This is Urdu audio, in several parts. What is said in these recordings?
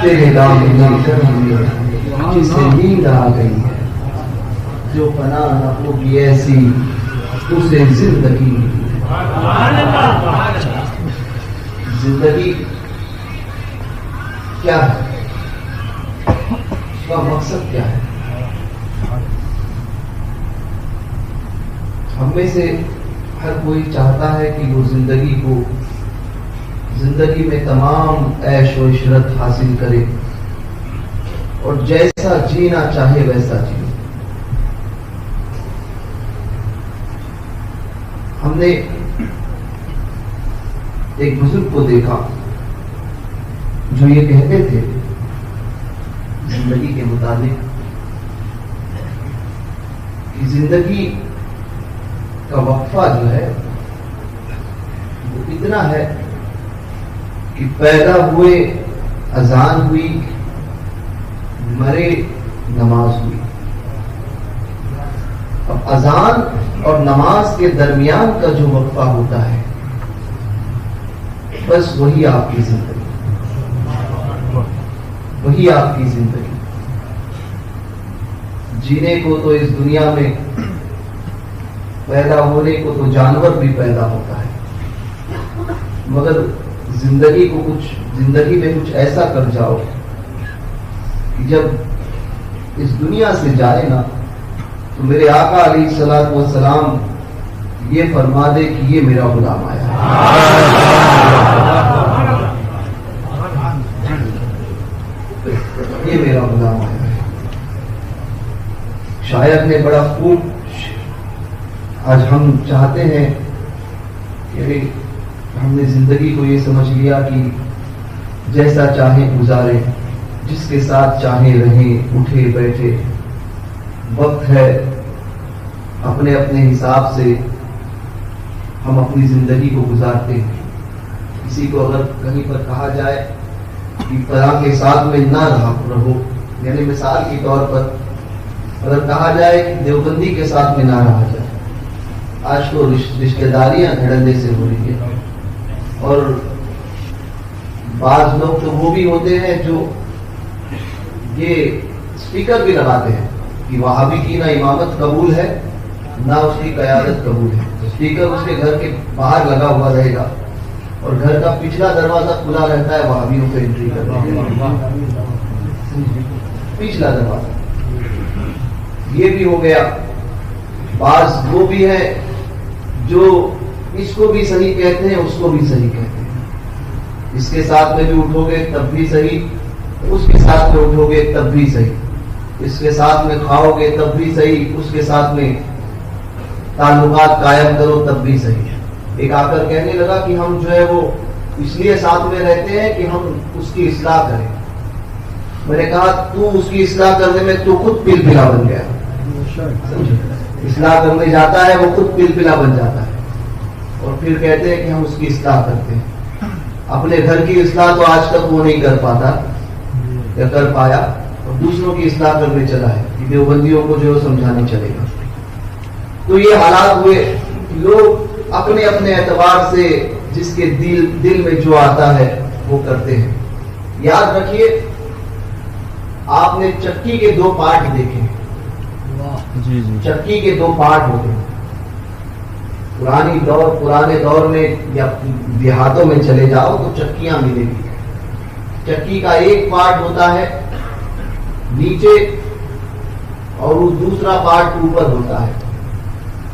تیرے دامن کرم میں جسے نیند آ گئی ہے، جو پناہ نہ ہوگی ایسی اسے زندگی زندگی کیا ہے، اس کا مقصد کیا ہے؟ ہم میں سے ہر کوئی چاہتا ہے کہ وہ زندگی میں تمام عیش و عشرت حاصل کرے اور جیسا جینا چاہے ویسا جیے۔ ہم نے ایک بزرگ کو دیکھا جو یہ کہتے تھے زندگی کے متعلق کہ زندگی کا وقفہ جو ہے وہ اتنا ہے کہ پیدا ہوئے اذان ہوئی، مرے نماز ہوئی۔ اب اذان اور نماز کے درمیان کا جو وقفہ ہوتا ہے بس وہی آپ کی زندگی، وہی آپ کی زندگی۔ جینے کو تو اس دنیا میں پیدا ہونے کو تو جانور بھی پیدا ہوتا ہے، مگر زندگی میں کچھ ایسا کر جاؤ کہ جب اس دنیا سے جائے نا تو میرے آقا علیہ الصلوۃ والسلام یہ فرما دے کہ یہ میرا غلام آیا یہ میرا غلام آیا ہے۔ شاعر نے بڑا خوب، آج ہم چاہتے ہیں کہ ہم نے زندگی کو یہ سمجھ لیا کہ جیسا چاہیں گزارے، جس کے ساتھ چاہیں رہیں، اٹھے بیٹھے، وقت ہے اپنے اپنے حساب سے ہم اپنی زندگی کو گزارتے ہیں۔ کسی کو اگر کہیں پر کہا جائے کہ فلاں کے ساتھ میں نہ رہو، یعنی مثال کے طور پر اگر کہا جائے کہ دیوبندی کے ساتھ میں نہ رہا جائے، آج تو رشتہ داریاں دھڑلے سے ہو رہی ہیں، اور بعض لوگ تو وہ بھی ہوتے ہیں جو یہ اسپیکر بھی لگاتے ہیں کہ وہابی کی نہ امامت قبول ہے نہ اس کی قیادت قبول ہے۔ اسپیکر اس کے گھر کے باہر لگا ہوا رہے گا اور گھر کا پچھلا دروازہ کھلا رہتا ہے وہابیوں کو انٹری کرنے کے لیے، پچھلا دروازہ۔ یہ بھی ہو گیا۔ بعض وہ بھی ہے جو اس کو بھی صحیح کہتے ہیں، اس کو بھی صحیح کہتے ہیں، اس کے ساتھ میں بھی اٹھو گے تب بھی صحیح، اس کے ساتھ میں اٹھو گے تب بھی صحیح، اس کے ساتھ میں کھاؤ گے تب بھی صحیح، اس کے ساتھ میں تعلقات قائم کرو تب بھی صحیح۔ ایک آ کر کہنے لگا کہ ہم جو ہے وہ اس لیے ساتھ میں رہتے ہیں کہ ہم اس کی اصلاح کریں۔ میں نے کہا تو اس کی اصلاح کرنے میں تو خود پلپلا بن گیا، اصلاح کرنے جاتا ہے وہ خود پلپلا بن جاتا ہے، اور پھر کہتے ہیں کہ ہم اس کی اصلاح کرتے ہیں۔ اپنے گھر کی اصلاح تو آج تک وہ نہیں کر پاتا یا کر پایا، اور دوسروں کی اصلاح کرنے چلا ہے کہ دیوبندیوں کو جو سمجھانے چلے گا۔ تو یہ حالات ہوئے، لوگ اپنے اپنے اعتبار سے جس کے دل میں جو آتا ہے وہ کرتے ہیں۔ یاد رکھیے، آپ نے چکی کے دو پارٹ دیکھے، چکی کے دو پارٹ ہوتے ہیں۔ پرانے دور میں یا دیہاتوں میں چلے جاؤ تو چکیاں ملے گی۔ چکی کا ایک پارٹ ہوتا ہے نیچے اور وہ دوسرا پارٹ اوپر ہوتا ہے،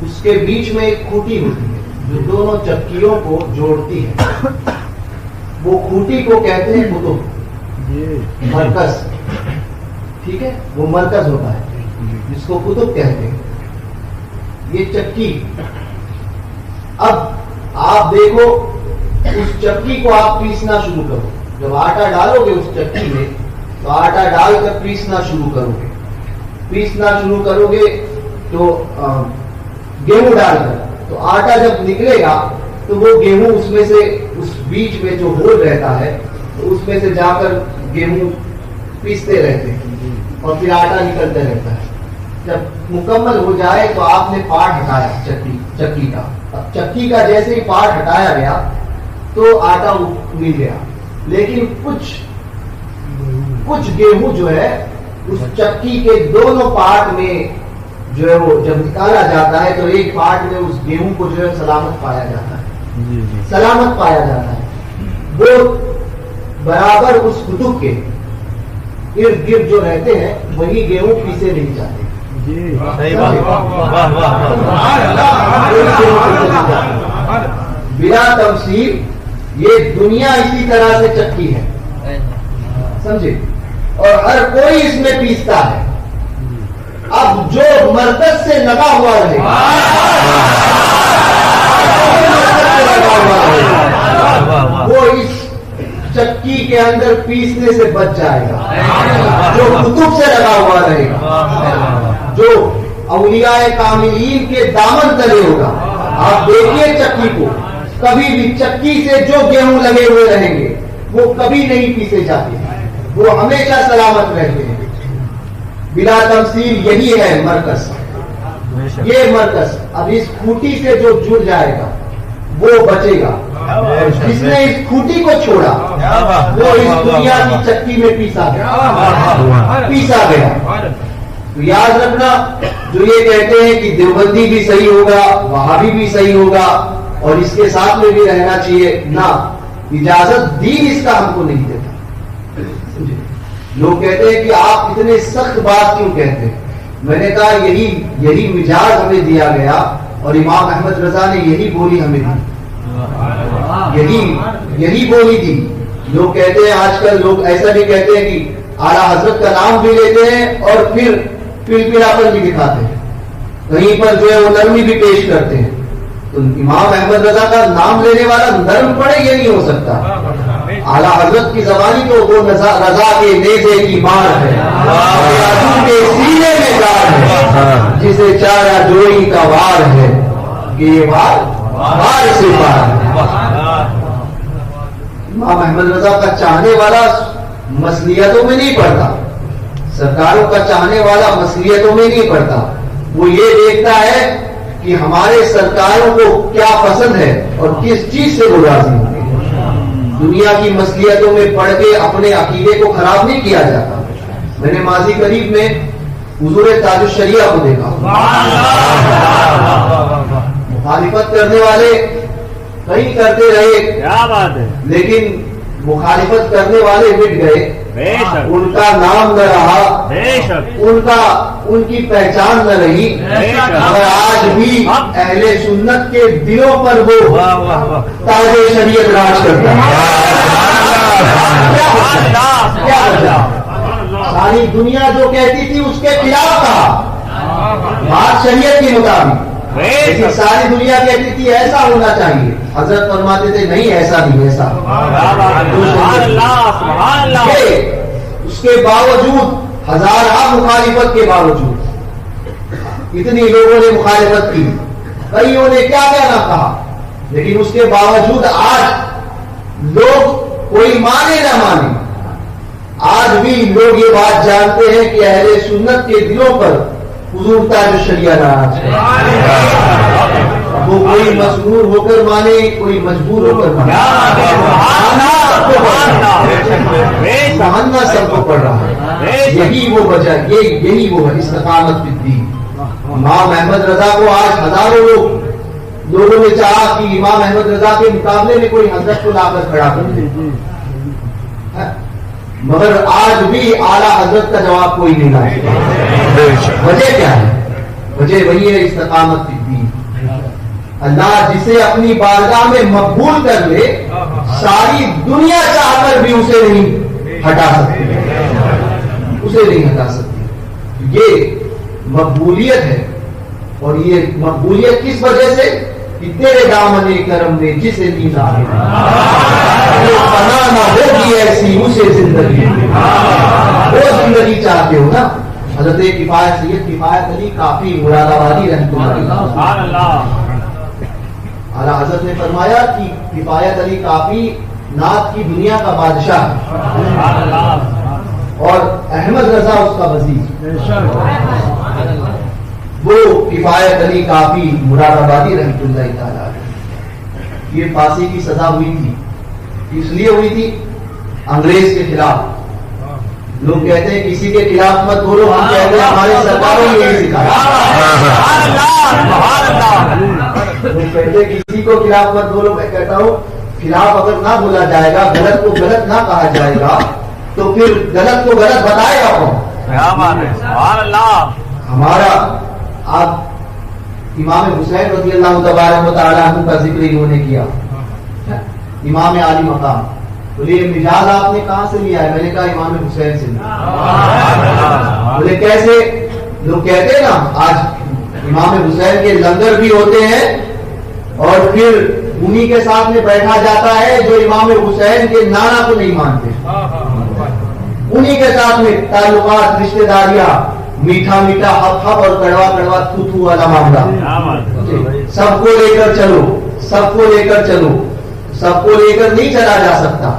اس کے بیچ میں ایک کھوٹی ہوتی ہے جو دونوں چکیوں کو جوڑتی ہے۔ وہ کھوٹی کو کہتے ہیں قطب، مرکز، ٹھیک ہے، وہ مرکز ہوتا ہے جس کو قطب کہتے ہیں۔ یہ چکی، اب آپ دیکھو اس چکی کو آپ پیسنا شروع کرو، جب آٹا ڈالو گے اس چکی میں تو آٹا ڈال کر پیسنا شروع کرو گے تو گیہوں ڈال کر، تو آٹا جب نکلے گا تو وہ گیہوں اس میں سے، اس بیچ میں جو ہول رہتا ہے تو اس میں سے جا کر گیہوں پیستے رہتے ہیں اور پھر آٹا نکلتے رہتا ہے۔ جب مکمل ہو جائے تو آپ نے پارٹ ہٹایا چکی کا، اب چکی کا جیسے ہی پارٹ ہٹایا گیا تو آٹا مل گیا، لیکن کچھ کچھ گیہوں جو ہے اس چکی کے دونوں پارٹ میں جو ہے وہ جب نکالا جاتا ہے تو ایک پارٹ میں اس گیہوں کو جو ہے سلامت پایا جاتا ہے، سلامت پایا جاتا ہے، وہ برابر اس کتب کے ارد گرد جو رہتے ہیں وہی گیہوں پیسے نہیں جاتے۔ بلا تفصیل یہ دنیا اسی طرح سے چکی ہے، سمجھے، اور ہر کوئی اس میں پیستا ہے۔ اب جو مرکز سے لگا ہوا رہے وہ اس چکی کے اندر پیسنے سے بچ جائے گا، جو کتب سے لگا ہوا رہے گا، جو اولیاء کاملین کے دامن تلے ہوگا۔ آپ دیکھیے چکی کو، کبھی بھی چکی سے جو گیہوں لگے ہوئے رہیں گے وہ کبھی نہیں پیسے جاتے، وہ ہمیشہ سلامت رہتے ہیں۔ بلا تفصیل یہی ہے مرکز، یہ مرکز۔ اب اس کھوٹی سے جو جڑ جائے گا وہ بچے گا، جس نے اس کھوٹی کو چھوڑا وہ اس دنیا کی چکی میں پیسا گیا۔ تو یاد رکھنا، جو یہ کہتے ہیں کہ دیوبندی بھی صحیح ہوگا، وہابی بھی صحیح ہوگا اور اس کے ساتھ میں بھی رہنا چاہیے، نہ، اجازت دین اس کا ہم کو نہیں دیتا۔ لوگ کہتے ہیں کہ آپ اتنے سخت بات کیوں کہتے ہیں؟ میں نے کہا یہی مزاج ہمیں دیا گیا اور امام احمد رضا نے یہی بولی ہمیں دی، یہی بولی دی۔ لوگ کہتے ہیں، آج کل لوگ ایسا بھی کہتے ہیں کہ اعلیٰ حضرت کا نام بھی لیتے ہیں اور پھر پلاپن بھی دکھاتے ہیں، کہیں پر جو ہے وہ نرمی بھی پیش کرتے ہیں۔ تو امام احمد رضا کا نام لینے والا نرم پڑے یہ نہیں ہو سکتا۔ اعلیٰ حضرت کی زبانی تو وہ رضا کے نیزے کی مار ہے، کے سینے میں جان ہے، جسے چارہ جوئی کا وار ہے، کہ یہ وار سے پار ہے۔ امام احمد رضا کا چاہنے والا مسلیتوں میں نہیں پڑتا، سرکاروں کا چاہنے والا مسلیتوں میں نہیں پڑتا، وہ یہ دیکھتا ہے کہ ہمارے سرکاروں کو کیا پسند ہے اور کس چیز سے وہ راضی ہیں۔ دنیا کی مسلیتوں میں پڑھ کے اپنے عقیدے کو خراب نہیں کیا جاتا۔ میں نے ماضی قریب میں حضور تاج الشریعہ کو دیکھا، مخالفت کرنے والے کہیں کرتے رہے، کیا بات ہے، لیکن مخالفت کرنے والے مٹ گئے، ان کا نام نہ رہا، ان کی پہچان نہ رہی، اور آج بھی اہل سنت کے دلوں پر وہ تاج شریعت راج کرتا ہے۔ کیا وجہ؟ ساری دنیا جو کہتی تھی اس کے خلاف تھا، بات شریعت کے مطابق، لیکن ساری دنیا کہتی تھی ایسا ہونا چاہیے، حضرت فرماتے تھے نہیں ایسا نہیں، ایسا۔ اس کے باوجود ہزارہ مخالفت کے باوجود اتنی لوگوں نے مخالفت کی، کئیوں نے کیا کیا نہ کہا، لیکن اس کے باوجود آج لوگ کوئی مانے نہ مانے، آج بھی لوگ یہ بات جانتے ہیں کہ اہل سنت کے دلوں پر حضور تاج الشریعہ راج ہے۔ وہ کوئی مسرور ہو کر مانے، کوئی مجبور ہو کر مانے، سہنا سب کو پڑ رہا ہے۔ یہی وہ وجہ، یہی وہ ہے استقامت فی الدین۔ امام احمد رضا کو آج ہزاروں لوگوں نے چاہا کہ امام احمد رضا کے مقابلے میں کوئی حضرت کو لا کر کھڑا کر دے، مگر آج بھی اعلیٰ حضرت کا جواب کوئی نہیں لایا۔ وجہ کیا ہے؟ وجہ وہی ہے استقامت فی الدین۔ اللہ جسے اپنی بارگاہ میں مقبول کر لے، ساری دنیا چاہ کر بھی اسے نہیں ہٹا سکتی، اسے نہیں ہٹا سکتی۔ یہ مقبولیت ہے، اور یہ مقبولیت کس وجہ سے؟ کہ تیرے دامن کرم نے جسے نیند آئے، بنانا ہوگی ایسی اسے زندگی، وہ زندگی چاہتے ہو نا۔ حضرت کفایت سید کفایت علی کافی مراد آبادی رحمۃ اللہ، اعلیٰ حضرت نے فرمایا کہ کفایت علی کافی نعت کی دنیا کا بادشاہ ہے، اور احمد رضا اس کا وزیر۔ وہ کفایت علی کافی مراد آبادی رحمۃ اللہ تعالیٰ، یہ پھانسی کی سزا ہوئی تھی، اس لیے ہوئی تھی انگریز کے خلاف لوگ کہتے ہیں کسی کے خلاف مت بولو، ہم کہتے ہیں ہمارے سرکاروں نے یہی سکھایا. لوگ کہتے ہیں کسی کو خلاف مت بولو، میں کہتا ہوں خلاف اگر نہ بولا جائے گا، غلط کو غلط نہ کہا جائے گا، تو پھر غلط کو غلط بتائے گا کون؟ ہمارا آپ امام حسین رضی اللہ تبارک و تعالیٰ عنہ کا ذکر انہوں نے کیا، امام عالی مقام. بولے یہ مزاج آپ نے کہاں سے لیا ہے؟ میں نے کہا امام حسین سے لیا. بولے کیسے؟ لوگ کہتے ہیں نا آج امام حسین کے لنگر بھی ہوتے ہیں اور پھر انہی کے ساتھ میں بیٹھا جاتا ہے جو امام حسین کے نانا کو نہیں مانتے، انہی کے ساتھ میں تعلقات، رشتہ داریاں، میٹھا میٹھا ہپ ہپ اور کڑوا کڑوا تھو تھو والا معاملہ. سب کو لے کر چلو، سب کو لے کر چلو، سب کو لے کر نہیں چلا جا سکتا.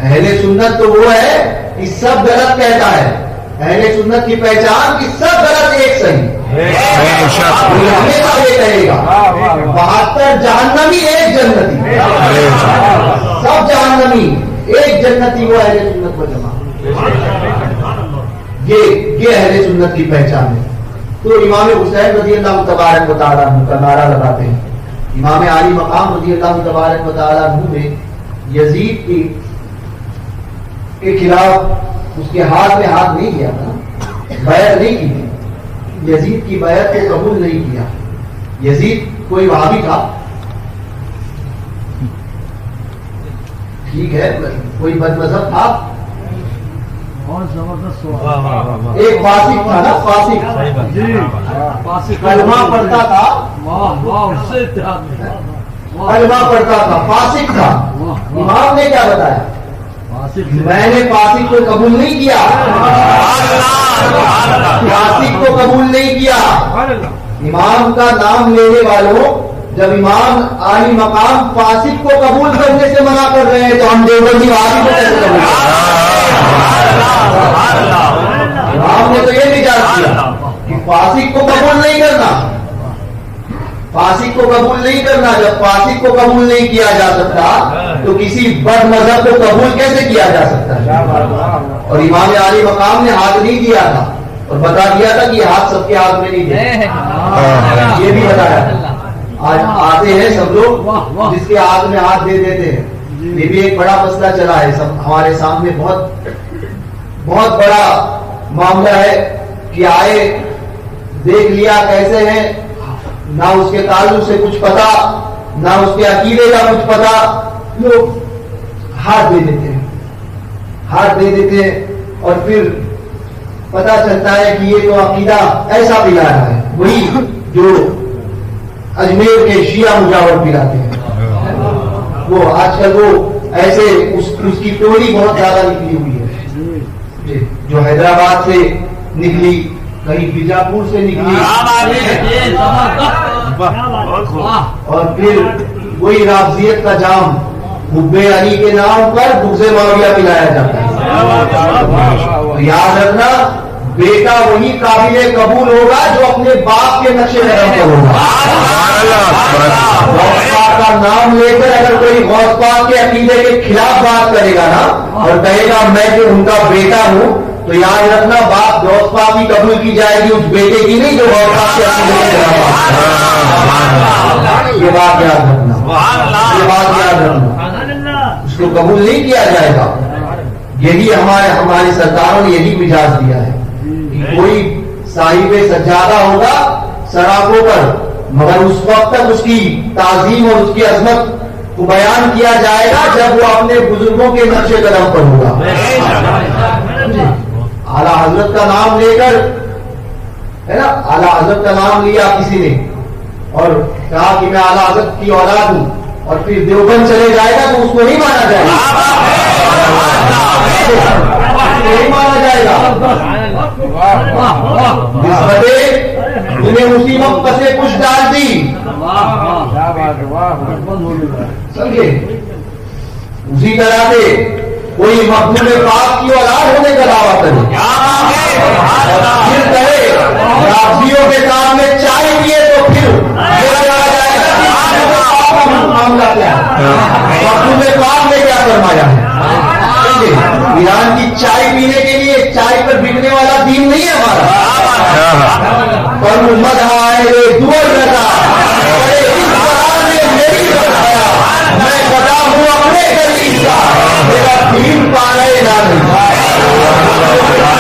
اہل سنت تو وہ ہے کہ سب غلط کہتا ہے. اہل سنت کی پہچان کہ سب غلط ایک صحیح. ہمیشہ یہ کہے گا 72 جہنمی ایک جنتی، سب جہنمی ایک جنتی، وہ اہل سنت کو جمع. یہ اہل سنت کی پہچان ہے. تو امام حسین رضی اللہ تبارک و تعالیٰ عنہ کا نعرہ لگاتے ہیں. امام عالی مقام رضی اللہ تبارک و تعالیٰ عنہ نے یزید کے خلاف اس کے ہاتھ میں ہاتھ نہیں کیا تھا، بیعت نہیں کی تھی. یزید کی بیعت کو قبول نہیں کیا. یزید کوئی وہابی تھا، ٹھیک ہے، کوئی بد مذہب تھا، ایک فاسق تھا نا، فاسق کلمہ پڑھتا تھا، کلمہ پڑھتا تھا، فاسق تھا. امام نے کیا بتایا؟ میں نے فاسق کو قبول نہیں کیا، فاسق کو قبول نہیں کیا. امام کا نام لینے والوں، جب امام عالی مقام فاسق کو قبول کرنے سے منع کر رہے ہیں تو ہم دیوبندی وہابی کو کیسے قبول کریں؟ امام نے تو یہ نجات کیا کہ فاسق کو قبول نہیں کرنا، فاسق کو قبول نہیں کرنا. جب فاسق کو قبول نہیں کیا جا سکتا تو کسی بد مذہب کو قبول کیسے کیا جا سکتا ہے؟ اور امام عالی مقام نے ہاتھ نہیں دیا تھا اور بتا دیا تھا کہ یہ ہاتھ سب کے ہاتھ میں نہیں دیا، یہ بھی بتایا. آج آتے ہیں سب لوگ جس کے ہاتھ میں ہاتھ دے دیتے ہیں. یہ بھی ایک بڑا مسئلہ چلا ہے سب ہمارے سامنے، بہت بڑا معاملہ ہے کہ آئے دیکھ لیا کیسے ہیں، نہ اس کے تعلق سے کچھ پتا، نہ اس کے عقیدے کا کچھ پتا، لوگ ہاتھ دے دیتے ہیں، ہاتھ دے دیتے ہیں اور پھر پتا چلتا ہے کہ یہ تو عقیدہ ایسا پلا رہا ہے، وہی جو اجمیر کے شیعہ مجاور پلاتے ہیں. وہ آج کل وہ ایسے اس کی ٹولی بہت زیادہ نکلی ہوئی ہے، جو حیدرآباد سے نکلی، کہیں بیجاپور سے نکلی، اور پھر وہی رافضیت کا جام حب علی کے نام پر بغض معاویہ پلایا جاتا ہے. یاد رکھنا بیٹا وہی قابل قبول ہوگا جو اپنے باپ کے نقش قدم پر ہوگا. غوث پاک کا نام لے کر اگر کوئی غوث پاک کے عقیدے کے خلاف بات کرے گا نا اور کہے گا میں جو ان کا بیٹا ہوں، تو یاد رکھنا باپ غوث پاک کی قبول کی جائے گی، اس بیٹے کی نہیں جو غوث پاک کے عقیدے کے خلاف. یہ بات یاد رکھنا، یہ بات یاد رکھنا، اس کو قبول نہیں کیا جائے گا. یہی ہمارے سرکاروں نے یہی مزاج دیا ہے. کوئی صاحب سجادہ ہوگا سراپوں پر، مگر اس وقت تک اس کی تعظیم اور اس کی عظمت کو بیان کیا جائے گا جب وہ اپنے بزرگوں کے نقش قدم پر ہوگا. اعلیٰ حضرت کا نام لے کر، ہے نا، اعلیٰ حضرت کا نام لیا کسی نے اور کہا کہ میں اعلیٰ حضرت کی اولاد ہوں، اور پھر دیوبند چلے جائے گا تو اس کو نہیں مانا جائے گا، نہیں مانا جائے گا. انہیں مصیبت پسے کچھ ڈال دی، سمجھے؟ اسی طرح سے کوئی مقبول پاک کی اولاد ہونے کا دعویٰ کرے، پھر کہے رافضیوں کے کام میں چائے پیے تو پھر معاملہ کیا ہے، مقبول پاک نے کیا فرمایا ہے. ایران کی چائے پینے کے لیے پر مد آئے دور لگا میری بتایا میں بتا ہوں اپنے قریب کا میرا دین پانے نہ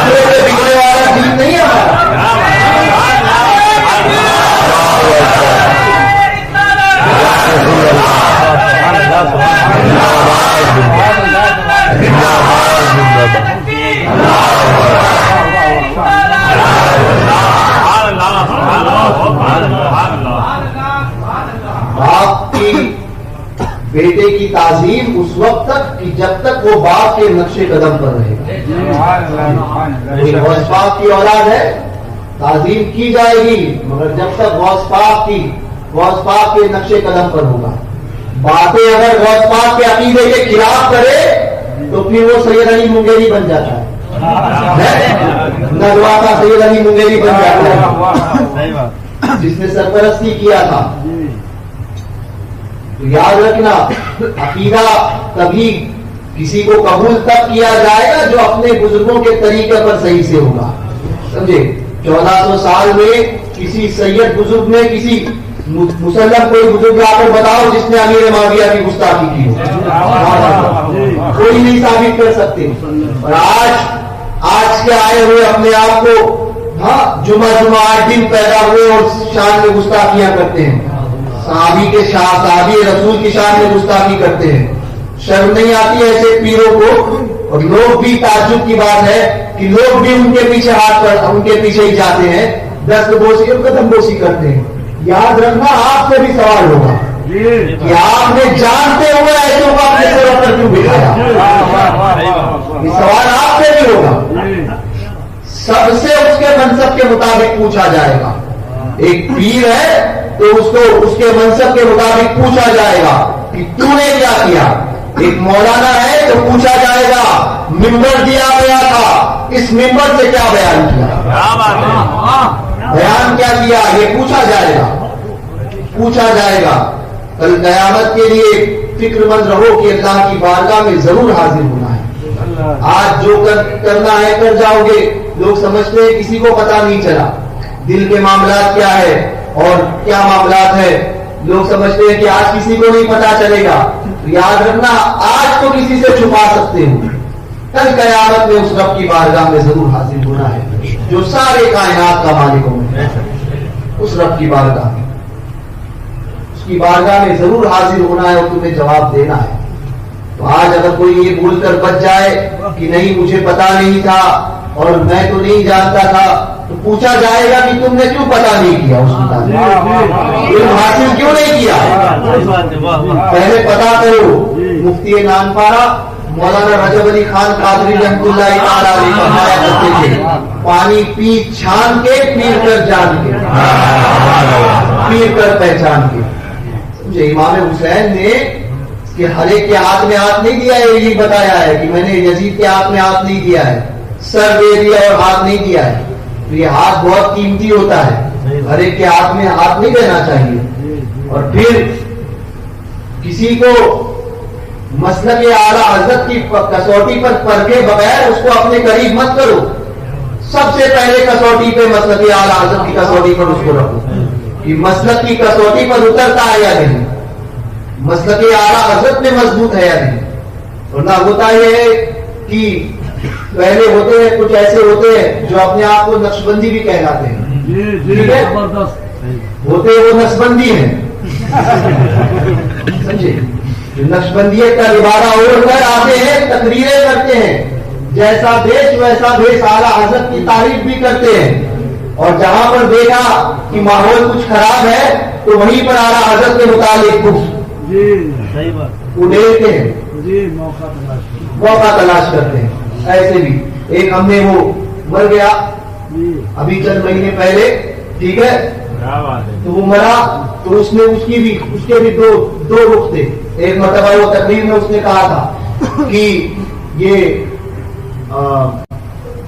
بگڑنے والا دین نہیں ہے باپ کی بیٹے کی تعظیم اس وقت تک کہ جب تک وہ باپ کے نقش قدم پر رہے. غوث پاک کی اولاد ہے تعظیم کی جائے گی مگر جب تک غوث پاک کے نقش قدم پر ہوگا. باتیں اگر غوث پاک کے عقیدے کے خلاف کرے تو پھر وہ سید علی منگیری بن جاتا ہے. ندوا کا سید علی منگیری بن جاتا ہے جس نے سرپرستی کیا تھا. تو یاد رکھنا عقیدہ کبھی کسی کو قبول تب کیا جائے گا جو اپنے بزرگوں کے طریقے پر صحیح سے ہوگا. سمجھے 1400 سال میں کسی سید بزرگ نے کسی مسلم کوئی بزرگ لا کر بتاؤ جس نے امیر معاویہ کی گستاخی کی ہو, کوئی نہیں ثابت کر سکتے. اور آج کے آئے ہوئے اپنے آپ کو جمعہ 8 دن پیدا ہوئے اور شان میں گستاخیاں کرتے ہیں. صحابی رسول کی شان میں گستاخی کرتے ہیں. شرم نہیں آتی ایسے پیروں کو؟ اور لوگ بھی تعجب کی بات ہے کہ لوگ بھی ان کے پیچھے ان کے پیچھے ہی جاتے ہیں, دست بوسی اور قدم بوسی کرتے ہیں. یاد رکھنا آپ سے بھی سوال ہوگا کہ آپ نے جانتے ہوئے ایسوں کو اپنے سر پر کیوں بٹھایا. یہ سوال آپ سے بھی ہوگا. سب سے اس کے منصب کے مطابق پوچھا جائے گا. ایک پیر ہے تو اس کے منصب کے مطابق پوچھا جائے گا کہ تو نے کیا کیا. ایک مولانا ہے تو پوچھا جائے گا ممبر دیا گیا تھا, اس ممبر سے کیا بیان کیا, بیان کیا کیا, یہ پوچھا جائے گا. کل قیامت کے لیے فکر مند رہو کہ اللہ کی بارگاہ میں ضرور حاضر ہونا ہے. آج جو کرنا ہے کر جاؤ گے. لوگ سمجھتے ہیں کسی کو پتا نہیں چلا دل کے معاملات کیا ہے اور کیا معاملات ہے. لوگ سمجھتے ہیں کہ آج کسی کو نہیں پتا چلے گا. یاد رکھنا آج تو کسی سے چھپا سکتے ہو, کل قیامت میں اس رب کی بارگاہ میں ضرور حاضر ہونا ہے جو سارے کائنات کا مالک ہے. اس رب کی بارگاہ میں, اس کی بارگاہ میں ضرور حاضر ہونا ہے اور تمہیں جواب دینا ہے. تو آج اگر کوئی یہ بھول کر بچ جائے کہ نہیں مجھے پتا نہیں تھا اور میں تو نہیں جانتا تھا, تو پوچھا جائے گا کہ تم نے کیوں پتا نہیں کیا, اس مطابق علم حاصل کیوں نہیں کیا, پہلے پتا کرو. مفتی نانپارا مولانا رجب علی خان قادری رحمۃ اللہ تعالیٰ علیہ فرمایا کرتے تھے پانی پی چھان کے پیر کر جان کے, پیر کر پہچان کے. مجھے امام حسین نے کہ ہر ایک کے ہاتھ میں ہاتھ نہیں دیا ہے, یہ بتایا ہے کہ میں نے یزید کے ہاتھ میں ہاتھ نہیں دیا ہے, سر دے دیا اور ہاتھ نہیں دیا ہے. تو یہ ہاتھ بہت قیمتی ہوتا ہے, ہر ایک کے ہاتھ میں ہاتھ نہیں دینا چاہیے. اور پھر کسی کو مسلک اعلیٰ حضرت کی کسوٹی پر پرکھے بغیر اس کو اپنے قریب مت کرو. سب سے پہلے کسوٹی پہ مسلک اعلیٰ حضرت کی کسوٹی پر اس کو رکھو کہ مسلک کی کسوٹی پر اترتا ہے یا نہیں, مسلک اعلیٰ حضرت میں مضبوط ہے یا نہیں. ورنہ ہوتا یہ ہے کہ پہلے ہوتے ہیں کچھ ایسے ہوتے ہیں جو اپنے آپ کو نقشبندی بھی کہلاتے ہیں, ٹھیک ہے, ہوتے وہ نقشبندی ہیں, سمجھے, نقشبندیت کا لبادہ اوڑھ کر آتے ہیں, تقریریں کرتے ہیں, جیسا دیش ویسا دیش, اعلیٰ حضرت کی تعریف بھی کرتے ہیں. اور جہاں پر دیکھا کہ ماحول کچھ خراب ہے تو وہیں پر اعلیٰ حضرت کے متعلق اڑیلتے ہیں, موقع تلاش کرتے ہیں. ایسے بھی ایک ہم نے وہ مر گیا ابھی چند مہینے پہلے, ٹھیک ہے, تو وہ مرا تو اس کے بھی دو رخ تھے. ایک مرتبہ وہ تقریر میں اس نے کہا تھا کہ یہ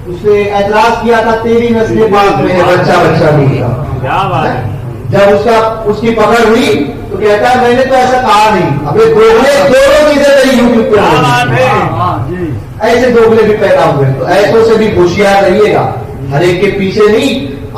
اس نے اعتراض کیا تھا تیری نسل پاک میں بچہ نہیں تھا. جب اس کی پکڑ ہوئی تو کہتا ہے میں نے تو ایسا کہا نہیں. ابھی دونوں چیزیں تیری یوٹیوب پہ ایسے دوگلے بھی پیدا ہوئے. تو ایسوں سے بھی ہوشیار رہیے گا, ہر ایک کے پیچھے نہیں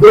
2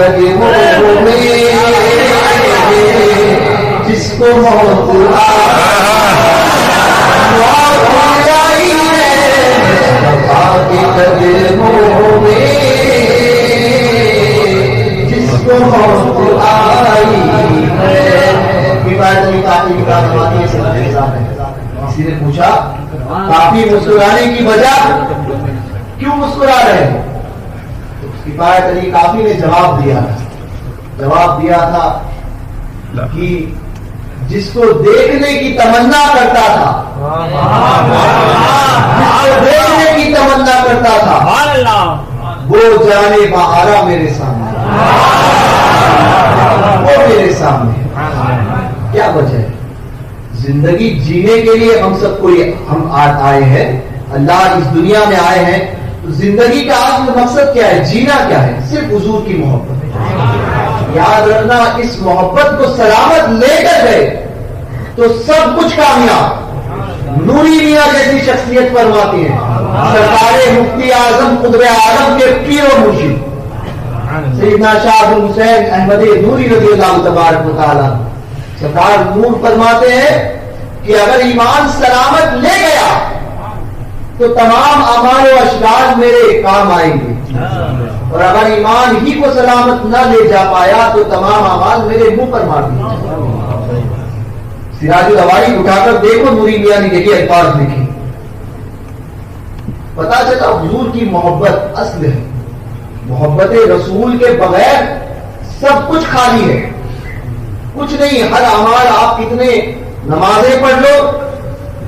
قدموں میں جس کو موت آئی ہے، مصطفیٰ کے قدموں میں جس کو موت آئی ہے۔ کسی نے پوچھا کافی مسکرانے کی وجہ کیوں مسکرا رہے ہیں؟ تو کفایت علی کافی نے جواب دیا تھا کہ جس کو دیکھنے کی تمنا کرتا تھا، وہ جانے بہارا میرے سامنے، وہ میرے سامنے۔ کیا وجہ ہے؟ زندگی جینے کے لیے ہم سب کو ہم آئے ہیں، اللہ اس دنیا میں آئے ہیں، تو زندگی کا اصل مقصد کیا ہے؟ جینا کیا ہے؟ صرف حضور کی محبت۔ یاد رکھنا، اس محبت کو سلامت لے کر گئے تو سب کچھ کامیاب۔ نوری میاں جیسی شخصیت فرماتی ہے، سرکار مفتی اعظم قطب اعظم کے پیر و مرشد سیدنا شاہ ابو حسین احمد نوری رضی اللہ تبارک و تعالی سرکار نور فرماتے ہیں کہ اگر ایمان سلامت لے گیا تو تمام اعمال و اشکال میرے کام آئیں گے، اور اگر ایمان ہی کو سلامت نہ لے جا پایا تو تمام اعمال میرے منہ پر مار دیں۔ سراج الحواری اٹھا کر دیکھو، نوری میاں نے یہی الفاظ لکھے، پتا چلا حضور کی محبت اصل ہے۔ محبت رسول کے بغیر سب کچھ خالی ہے، کچھ نہیں۔ ہر اعمال آپ کتنے نمازیں پڑھ لو،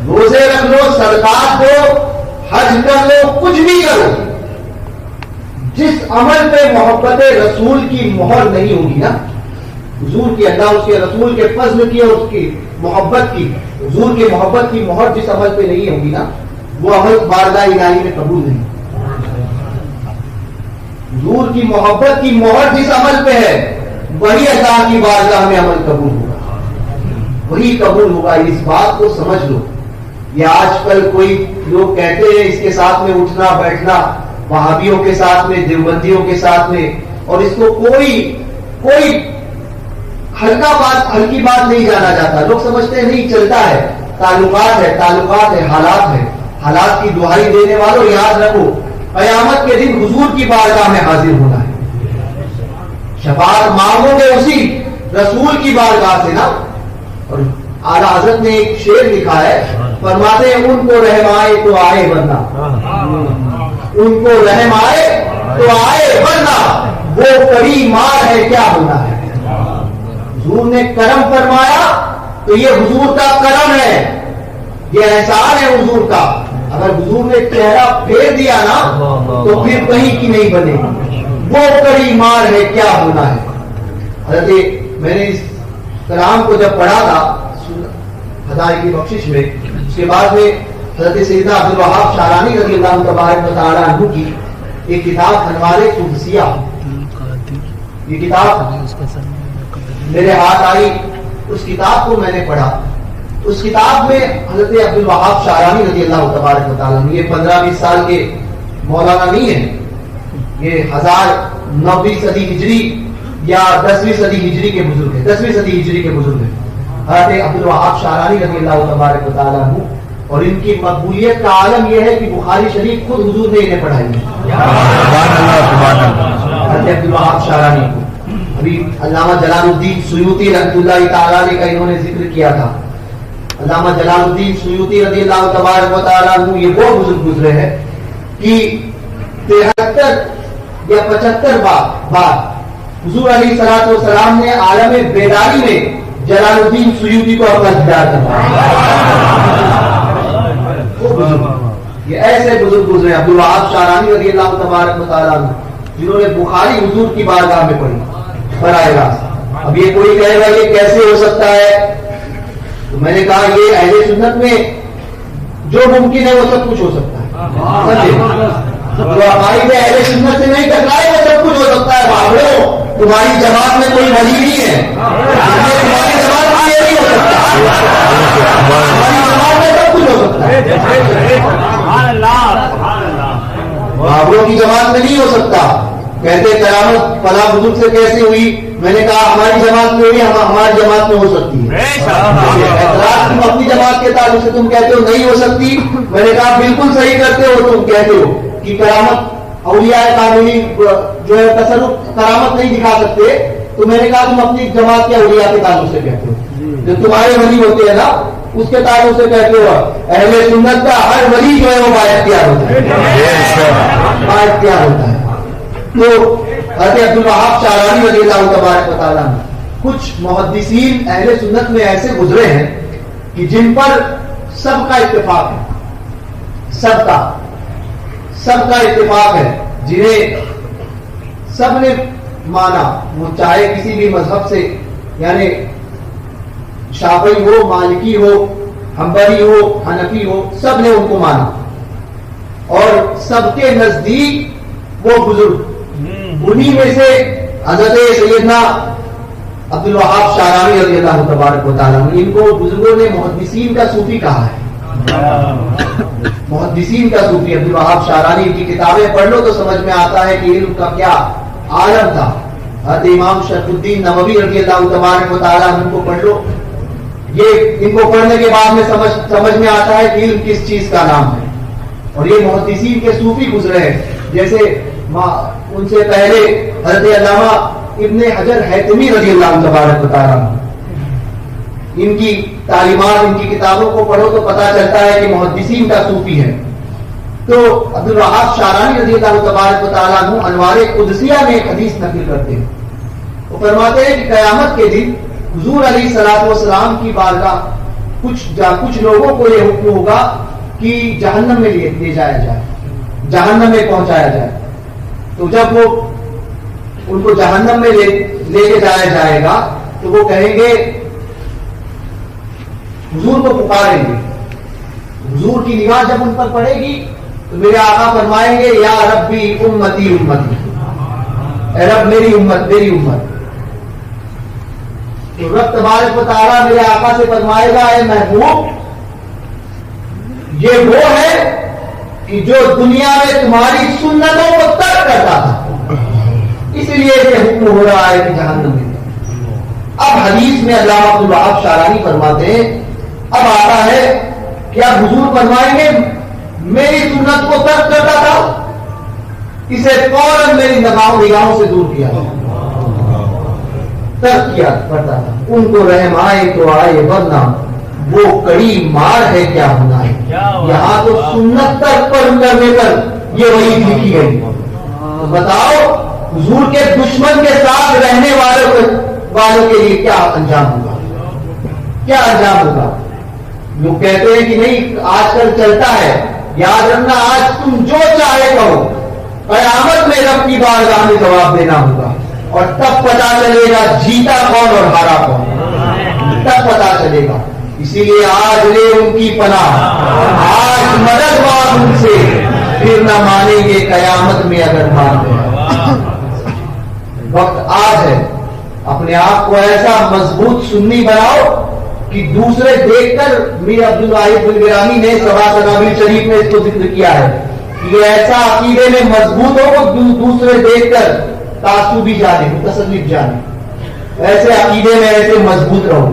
روزے رکھ لو، صدقات دو، حج کر لو، کچھ بھی کرو، جس عمل پہ محبت رسول کی مہر نہیں ہوگی نا، حضور کی، اللہ اس کے رسول کے فضل کی اور اس کی محبت کی، حضور کی محبت کی مہر جس عمل پہ نہیں ہوگی نا، وہ عمل بارگاہ الہی میں قبول نہیں۔ حضور کی محبت کی مہر جس عمل پہ ہے وہی اللہ کی بارگاہ میں عمل قبول ہوگا، وہی قبول ہوگا۔ اس بات کو سمجھ لو۔ یہ آج کل کوئی لوگ کہتے ہیں اس کے ساتھ میں اٹھنا بیٹھنا، وہابیوں کے ساتھ میں، دیوبندیوں کے ساتھ میں، اور اس کو کوئی ہلکی بات نہیں جانا جاتا۔ لوگ سمجھتے ہیں نہیں، چلتا ہے، تعلقات ہے، حالات کی دہائی دینے والوں یاد رکھو، قیامت کے دن حضور کی بارگاہ میں حاضر ہونا ہے، شفاعت مانگو گے اسی رسول کی بارگاہ سے نا۔ اور اعلیٰ حضرت نے ایک شعر لکھا ہے، فرماتے ہیں ان کو رحم آئے تو آئے ورنہ، ان کو رحم آئے تو آئے ورنہ، وہ کڑی مار ہے کیا ہونا ہے۔ حضور نے کرم فرمایا تو یہ حضور کا کرم ہے، یہ احسان ہے حضور کا۔ اگر حضور نے چہرہ پھیر دیا نا تو پھر کہیں کی نہیں بنے، وہ کڑی مار ہے کیا ہونا ہے۔ حضرت میں نے اس کلام کو جب پڑھا تھا خدائی کی بخشش میں، اس کے بعد میں حضرت سیدنا عبدالوہاب شعرانی رضی اللہ تبارک و تعالی عنہ کی ایک کتاب انوار قدسیہ، یہ کتاب میرے ہاتھ آئی، اس کتاب کو میں نے پڑھا۔ اس کتاب میں حضرت عبدالوہاب شعرانی رضی اللہ تبارک و تعالی عنہ، یہ 15-20 سال کے مولانا نہیں ہیں، یہ 1009ویں صدی ہجری یا 10ویں صدی ہجری کے بزرگ ہیں، 10ویں صدی ہجری کے بزرگ ہیں حضرت عبدالوہاب شعرانی رضی اللہ تبارک و تعالی عنہ۔ اور ان کی مقبولیت کا عالم یہ ہے کہ بخاری شریف خود حضور نے انہیں پڑھائی ہے، حضرت عبدالوہاب شعرانی کو۔ ابھی علامہ جلال الدین سیوطی رحمۃ اللہ تعالی علیہ کا انہوں نے ذکر کیا تھا، علامہ جلال الدین سیوطی رضی اللہ تبارک و تعالی عنہ یہ وہ بزرگ گزرے ہیں کہ 73 یا 75 بار حضور علیہ الصلوۃ والسلام نے عالم بیداری میں جلال الدین سیوطی کو اپنا دیدار کروایا۔ یہ ایسے بزرگ گزرے عبدالوہاب شعرانی رضی اللہ تبارک و تعالی عنہ، جنہوں نے بخاری حضور کی بارگاہ میں پڑھی براہ راست۔ اب یہ کوئی کہے گا یہ کیسے ہو سکتا ہے، تو میں نے کہا یہ اہل سنت میں جو ممکن ہے وہ سب کچھ ہو سکتا ہے، جو عقائد اہل سنت سے نہیں ٹکرائے وہ سب کچھ ہو سکتا ہے۔ بھاگو، تمہاری جماعت میں کوئی ولی نہیں ہے، تمہاری جماعت میں یہ نہیں ہو سکتا، تمہاری جماعت میں سب کچھ ہو سکتا ہے، بابروں کی جماعت میں نہیں ہو سکتا، کہتے کرامت فلاں بزرگ سے کیسے ہوئی؟ میں نے کہا ہماری جماعت میں ہوئی، ہماری جماعت میں ہو سکتی ہے۔ اعتراض تم اپنی جماعت کے تعلق سے تم کہتے ہو نہیں ہو سکتی، میں نے کہا بالکل صحیح کرتے ہو، تم کہتے ہو کہ کرامت اولیاء کاملی جو ہے تصرف کرامت نہیں دکھا سکتے، تو میں نے کہا تم اپنی جماعت کے اولیاء کے تعلق سے کہتے ہو، جو تمہارے ولی ہوتے ہیں نا اس کے تعلق سے کہتے ہو۔ اہل سنت کا ہر ولی جو ہے وہ بااختیار ہوتا ہے، بااختیار ہوتا ہے۔ تو حضرت عبدالوہاب شعرانی رضی اللہ تبارک و تعالیٰ کچھ محدثین اہل سنت میں ایسے گزرے ہیں کہ جن پر سب کا اتفاق ہے، سب کا اتفاق ہے، جنہیں سب نے مانا، وہ چاہے کسی بھی مذہب سے، یعنی شافعی ہو، مالکی ہو، حنبلی ہو، حنفی ہو، سب نے ان کو مانا، اور سب کے نزدیک وہ بزرگ، انہی میں سے حضرت سیدنا عبدالوہاب شعرانی رضی اللہ تبارک و تعالیٰ، ان کو بزرگوں نے محدثین کا صوفی کہا ہے، محدثین کا صوفی۔ عبدالوہاب شعرانی کی کتابیں پڑھ لو تو سمجھ میں آتا ہے کہ علم کا کیا عالم تھا۔ حضرت امام شرف الدین نووی رضی اللہ تبارک و تعالیٰ ان کو پڑھ لو، یہ ان کو پڑھنے کے بعد میں سمجھ میں آتا ہے کہ علم کس چیز کا نام ہے، اور یہ محدثین کے صوفی گزرے ہیں۔ جیسے ان سے پہلے حضرت علامہ ابن حجر حیتمی رضی اللہ تبارک و تعالیٰ، ان کی تعلیمات، ان کی کتابوں کو پڑھو تو پتہ چلتا ہے کہ محدثین کا صوفی ہے۔ تو عبدالوہاب شعرانی رضی اللہ تبارک و تعالیٰ انوار قدسیہ میں ایک حدیث نقل کرتے ہیں، وہ فرماتے ہیں کہ قیامت کے دن حضور علیہ الصلوۃ والسلام کی بارگاہ کچھ لوگوں کو یہ حکم ہوگا کہ جہنم میں لے جایا جائے، جہنم میں پہنچایا جائے۔ تو جب وہ ان کو جہنم میں لے کے جایا جائے گا تو وہ کہیں گے، حضور کو پکاریں گے، حضور کی نگاہ جب ان پر پڑے گی تو میرے آقا فرمائیں گے یا ربی امتی امتی، اے رب میری امت میری امت۔ تو رب تبارک و تعالیٰ میرے آقا سے فرمائے گا اے محبوب، یہ وہ ہے کہ جو دنیا میں تمہاری سنتوں کو ترک کرتا تھا، اس لیے یہ حکم ہو رہا ہے کہ جہنم میں۔ اب حدیث میں علامہ عبدالوہاب شعرانی فرماتے ہیں، اب آتا ہے کہ اب حضور فرمائیں گے میری سنت کو ترک کرتا تھا، اسے فوراً میری نگاہوں سے دور کیا، ترک کیا کرتا تھا۔ ان کو رحم آئے تو آئے ورنہ وہ کڑی مار ہے کیا ہونا ہے۔ یہاں تو سنت ترک کرنے پر یہ وہی لکھی گئی۔ تو بتاؤ حضور کے دشمن کے ساتھ رہنے والوں کے لیے کیا انجام ہوگا، کیا انجام ہوگا؟ لوگ کہتے ہیں کہ نہیں آج کل چلتا ہے، یاد رکھنا آج تم جو چاہے کہو، قیامت میں رب کی بارگاہ میں جواب دینا ہوگا، اور تب پتا چلے گا جیتا کون اور ہارا کون، تب پتا چلے گا۔ اسی لیے آج لے ان کی پناہ، آج مدد مانگ ان سے، پھر نہ مانیں گے قیامت میں اگر مان گئے۔ وقت آج ہے، اپنے آپ کو ایسا مضبوط سنی بناؤ کہ دوسرے دیکھ کر، میر عبدالواحد بلگرامی نے سبا تنابیر شریف میں اس کو ذکر کیا ہے کہ یہ ایسا عقیدے میں مضبوط ہو کہ دوسرے دیکھ کر تعصبی جانے، متصلف جانے، ایسے عقیدے میں ایسے مضبوط رہو۔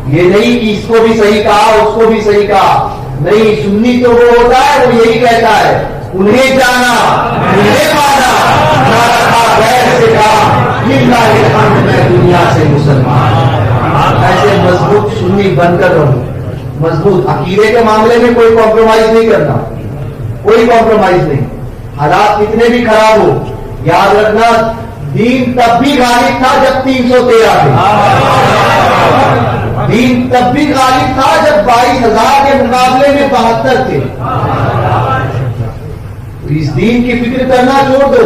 یہ نہیں کہ اس کو بھی صحیح کہا اس کو بھی صحیح کہا، نہیں، سنی تو وہ ہوتا ہے وہ یہی کہتا ہے انہیں جانا انہیں مانا، نہ رکھا غیر سے کہا للہ الحمد میں دنیا سے مسلمان۔ ایسے مضبوط سنی بن کر رہو، مضبوط عقیدے کے معاملے میں کوئی کمپرومائز نہیں کرنا، کوئی کمپرومائز نہیں۔ حالات کتنے بھی خراب ہو، یاد رکھنا دین تب بھی غالب تھا جب 313 تھے، دین تب بھی غالب تھا جب 22,000 کے مقابلے میں 72 تھے۔ اس دین کی فکر کرنا چھوڑ دو،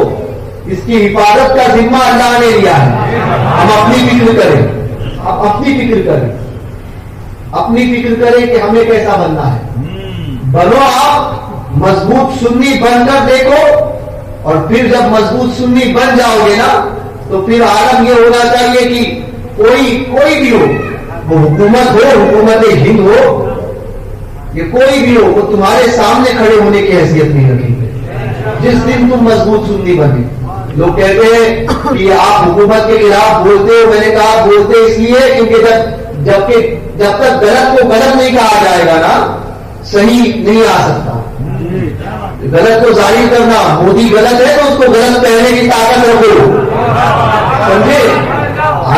اس کی حفاظت کا ذمہ اللہ نے لیا ہے۔ ہم اپنی فکر کریں، اب اپنی فکر کریں، اپنی فکر کریں کہ ہمیں کیسا بننا ہے۔ بنو آپ مضبوط سنی بن کر دیکھو، اور پھر جب مضبوط سنی بن جاؤ گے نا تو پھر عالم یہ ہونا چاہیے کہ کوئی بھی ہو، وہ حکومت ہو، حکومت ہند ہو، یہ کوئی بھی ہو، وہ تمہارے سامنے کھڑے ہونے کی حیثیت نہیں رکھیں گے جس دن تم مضبوط سنی بنے۔ لوگ کہتے ہیں کہ آپ حکومت کے خلاف بولتے ہو. میں نے کہا بولتے اس لیے کیونکہ جب تک غلط کو غلط نہیں کہا جائے گا نا صحیح نہیں آ سکتا. غلط کو ظاہر کرنا, مودی غلط ہے تو اس کو غلط کہنے کی طاقت رکھو, سمجھے.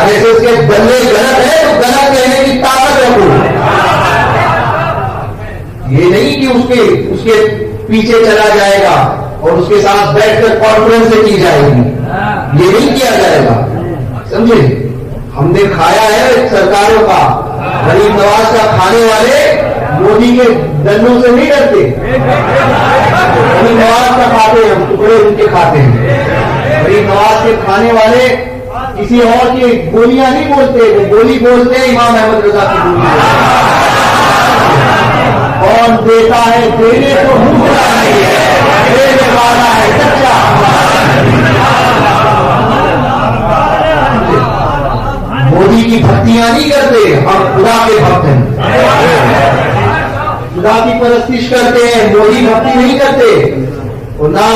RSS کے بندے غلط ہے تو غلط کہنے کی طاقت رکھو. یہ نہیں کہ اس کے پیچھے چلا جائے گا اور اس کے ساتھ بیٹھ کر کانفرنس کی جائے گی, یہ نہیں کیا جائے گا, سمجھے. ہم نے کھایا ہے سرکاروں کا, غریب نواز کا کھانے والے مودی کے دنوں سے نہیں ڈرتے. غریب نواز کا کھاتے ہیں, ٹکڑے ان کے کھاتے ہیں. غریب نواز کے کھانے والے کسی اور کی گولیاں نہیں بولتے, وہ گولی بولتے ہیں امام احمد رضا کی گولی. کون دیتا ہے دینے کو بھوکا نہیں ہے, دینے والا ہے سچا. مودی کی بھکتیاں نہیں کرتے, ہم خدا کے بھکت ہیں, خدا کی پرستش کرتے ہیں, مودی بھکتی نہیں کرتے. اور نہ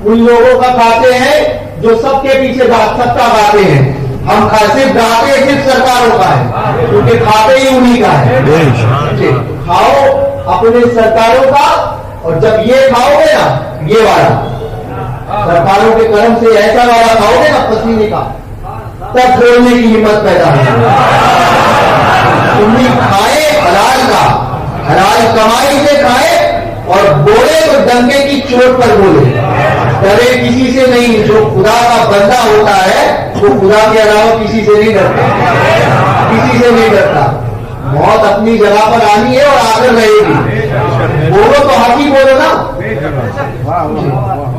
ان لوگوں کا کھاتے ہیں جو سب کے پیچھے سب کا کھاتے ہیں. ہم صرف گاتے صرف سرکاروں کا ہے, کیونکہ کھاتے ہی انہیں کا ہے. کھاؤ اپنے سرکاروں کا, اور جب یہ کھاؤ گے نا, یہ والا سرکاروں کے کرم سے ایسا والا کھاؤ گے نا پسینے کا, تب بولنے کی ہمت پیدا ہوگی. تم کھائے حلال کا, حلال کمائی سے کھائے, اور بولے تو ڈنکے کی چوٹ پر بولے, ڈرے کسی سے نہیں. جو خدا کا بندہ ہوتا ہے وہ خدا کے علاوہ کسی سے نہیں ڈرتا, کسی سے نہیں ڈرتا. موت اپنی جگہ پر آنی ہے اور آ کر رہے گی. بولو تو حق ہی بولو نا.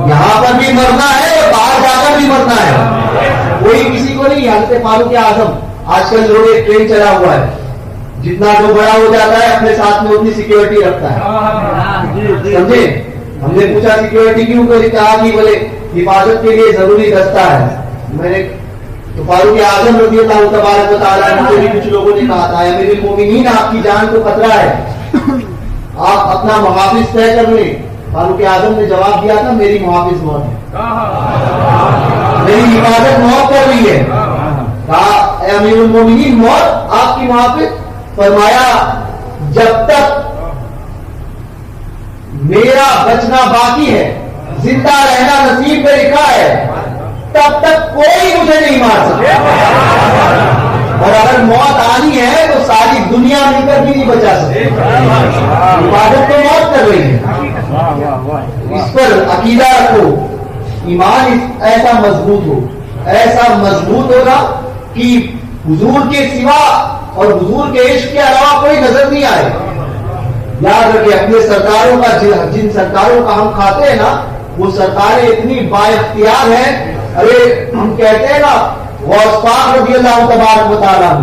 یہاں پر بھی مرنا ہے اور باہر جا کر بھی مرنا ہے, کوئی کسی کو نہیں. حضرت فاروق اعظم, آج کل جو ایک ٹرین چلا ہوا ہے, جتنا جو بڑا ہو جاتا ہے اپنے ساتھ میں اتنی سیکیورٹی رکھتا ہے, سمجھے. ہم نے پوچھا سیکیورٹی کیوں کری, کہا کہ بولے حفاظت کے لیے ضروری دستہ ہے. میں نے تو فاروق اعظم رضی اللہ تبارک و تعالیٰ عنہ بھی کچھ لوگوں نے کہا تھا امیر المومنین آپ کی جان کو خطرہ ہے, آپ اپنا محافظ طے کر لیں. فاروق اعظم نے جواب دیا تھا میری محافظ موت ہے, میری حفاظت موت کر رہی ہے. کہا اے امیر المومنین موت آپ کی محافظ؟ فرمایا جب تک میرا بچنا باقی ہے, زندہ رہنا نصیب میں لکھا ہے, تب تک کوئی مجھے نہیں مار سکتا. اور اگر موت آنی ہے تو ساری دنیا مل کر بھی نہیں بچا سکتی. حفاظت تو موت کر رہی ہے. اس پر عقیدہ رکھو, ایمان ایسا مضبوط ہو, ایسا مضبوط ہوگا کہ حضور کے سوا اور حضور کے عشق کے علاوہ کوئی نظر نہیں آئے. یاد رکھے اپنے سرکاروں کا, جن سرکاروں کا ہم کھاتے ہیں نا, وہ سرکاریں اتنی با اختیار ہیں. ارے ہم کہتے ہیں نا غوث پاک رضی اللہ تبارک و تعالیٰ,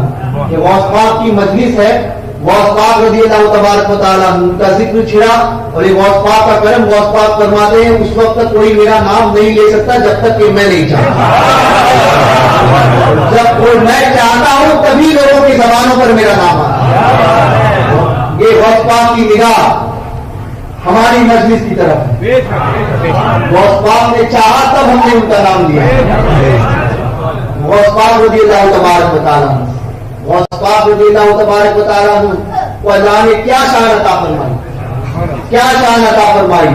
کہ غوث پاک کی مجلس ہے, غوث پاک رضی اللہ تبارک و تعالیٰ کا ذکر چھڑا, اور یہ غوث پاک کا کرم. غوث پاک فرماتے ہیں اس وقت تک کوئی میرا نام نہیں لے سکتا جب تک کہ میں نہیں چاہتا. جب کوئی میں چاہتا ہوں تبھی لوگوں کی زبانوں پر میرا نام آتا ہے. یہ غوث پاک کی نگاہ ہماری مجلس کی طرف ہے. غوث پاک نے چاہا تب ہم نے ان کا نام لیا. غوث پاک رضی اللہ تبارک و تعالیٰ, غوث پاک رضی اللہ تبارک و تعالیٰ کو اللہ نے کیا شان عطا فرمائی, کیا شان عطا فرمائی.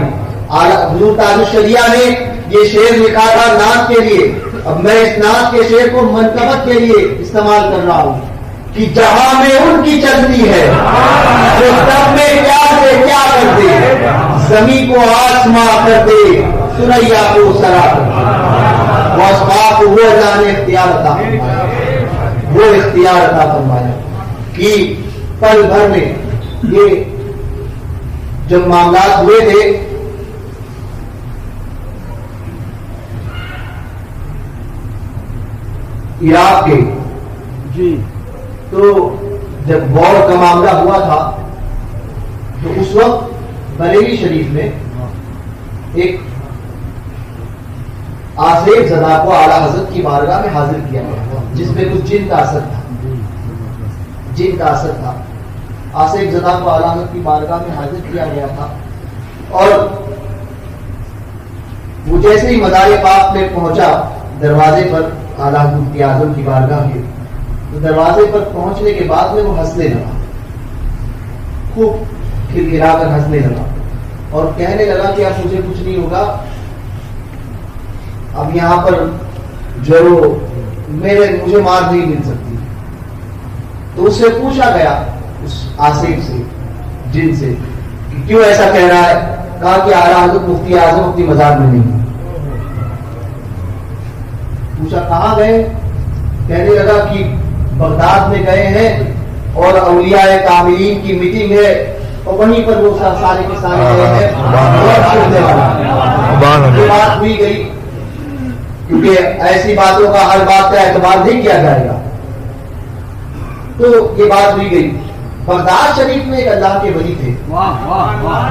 حضور تاج الشریعہ نے یہ شعر لکھا تھا نعت کے لیے. اب میں اس نعت کے شعر کو منقبت کے لیے استعمال کر رہا ہوں کہ جہاں میں ان کی چلتی ہے تو تب میں کیا سے کیا کر دے, زمین کو آسماں کر دے, سریا کو سرا کر دے. غوث پاک کو وہ اللہ نے اختیار عطا فرمایا, وہ اختیار عطا فرمایا کہ پل بھر میں یہ جب معاملات ہوئے تھے عراق کے, جی تو جب وار کا معاملہ ہوا تھا تو اس وقت بریلی شریف میں ایک آصف زدہ کو اعلیٰ حضرت کی بارگاہ میں حاضر کیا گیا, جس میں کچھ جن کا اثر تھا, جن کا اثر تھا. آصف زدہ کو اعلیٰ حضرت کی بارگاہ میں حاضر کیا گیا تھا, اور وہ جیسے ہی مزار پاک میں پہنچا دروازے پر اعلیٰ مفتی اعظم کی بارگاہ کے، تو دروازے پر پہنچنے کے بعد میں وہ ہنسنے لگا، خوب کھلکھلا کر ہنسنے لگا اور کہنے لگا کہ اب مجھے کچھ نہیں ہوگا، اب یہاں پر جو مجھے مار نہیں مل سکتی۔ تو اس سے پوچھا گیا اس آصف سے، جن سے، کہ کیوں ایسا کہہ رہا ہے؟ کہا کہ اعلیٰ حضرت مفتی اعظم اپنی مزار میں نہیں۔ پوچھا کہاں گئے؟ کہنے لگا کہ بغداد میں گئے ہیں اور اولیاء کاملین کی میٹنگ ہے اور وہیں پر وہ سارے کے سارے گئے ہیں۔ یہ بات ہوئی گئی، کیونکہ ایسی باتوں کا ہر بات کا اعتبار نہیں کیا جائے گا، تو یہ بات ہوئی گئی۔ بغداد شریف میں ایک اللہ کے ولی تھے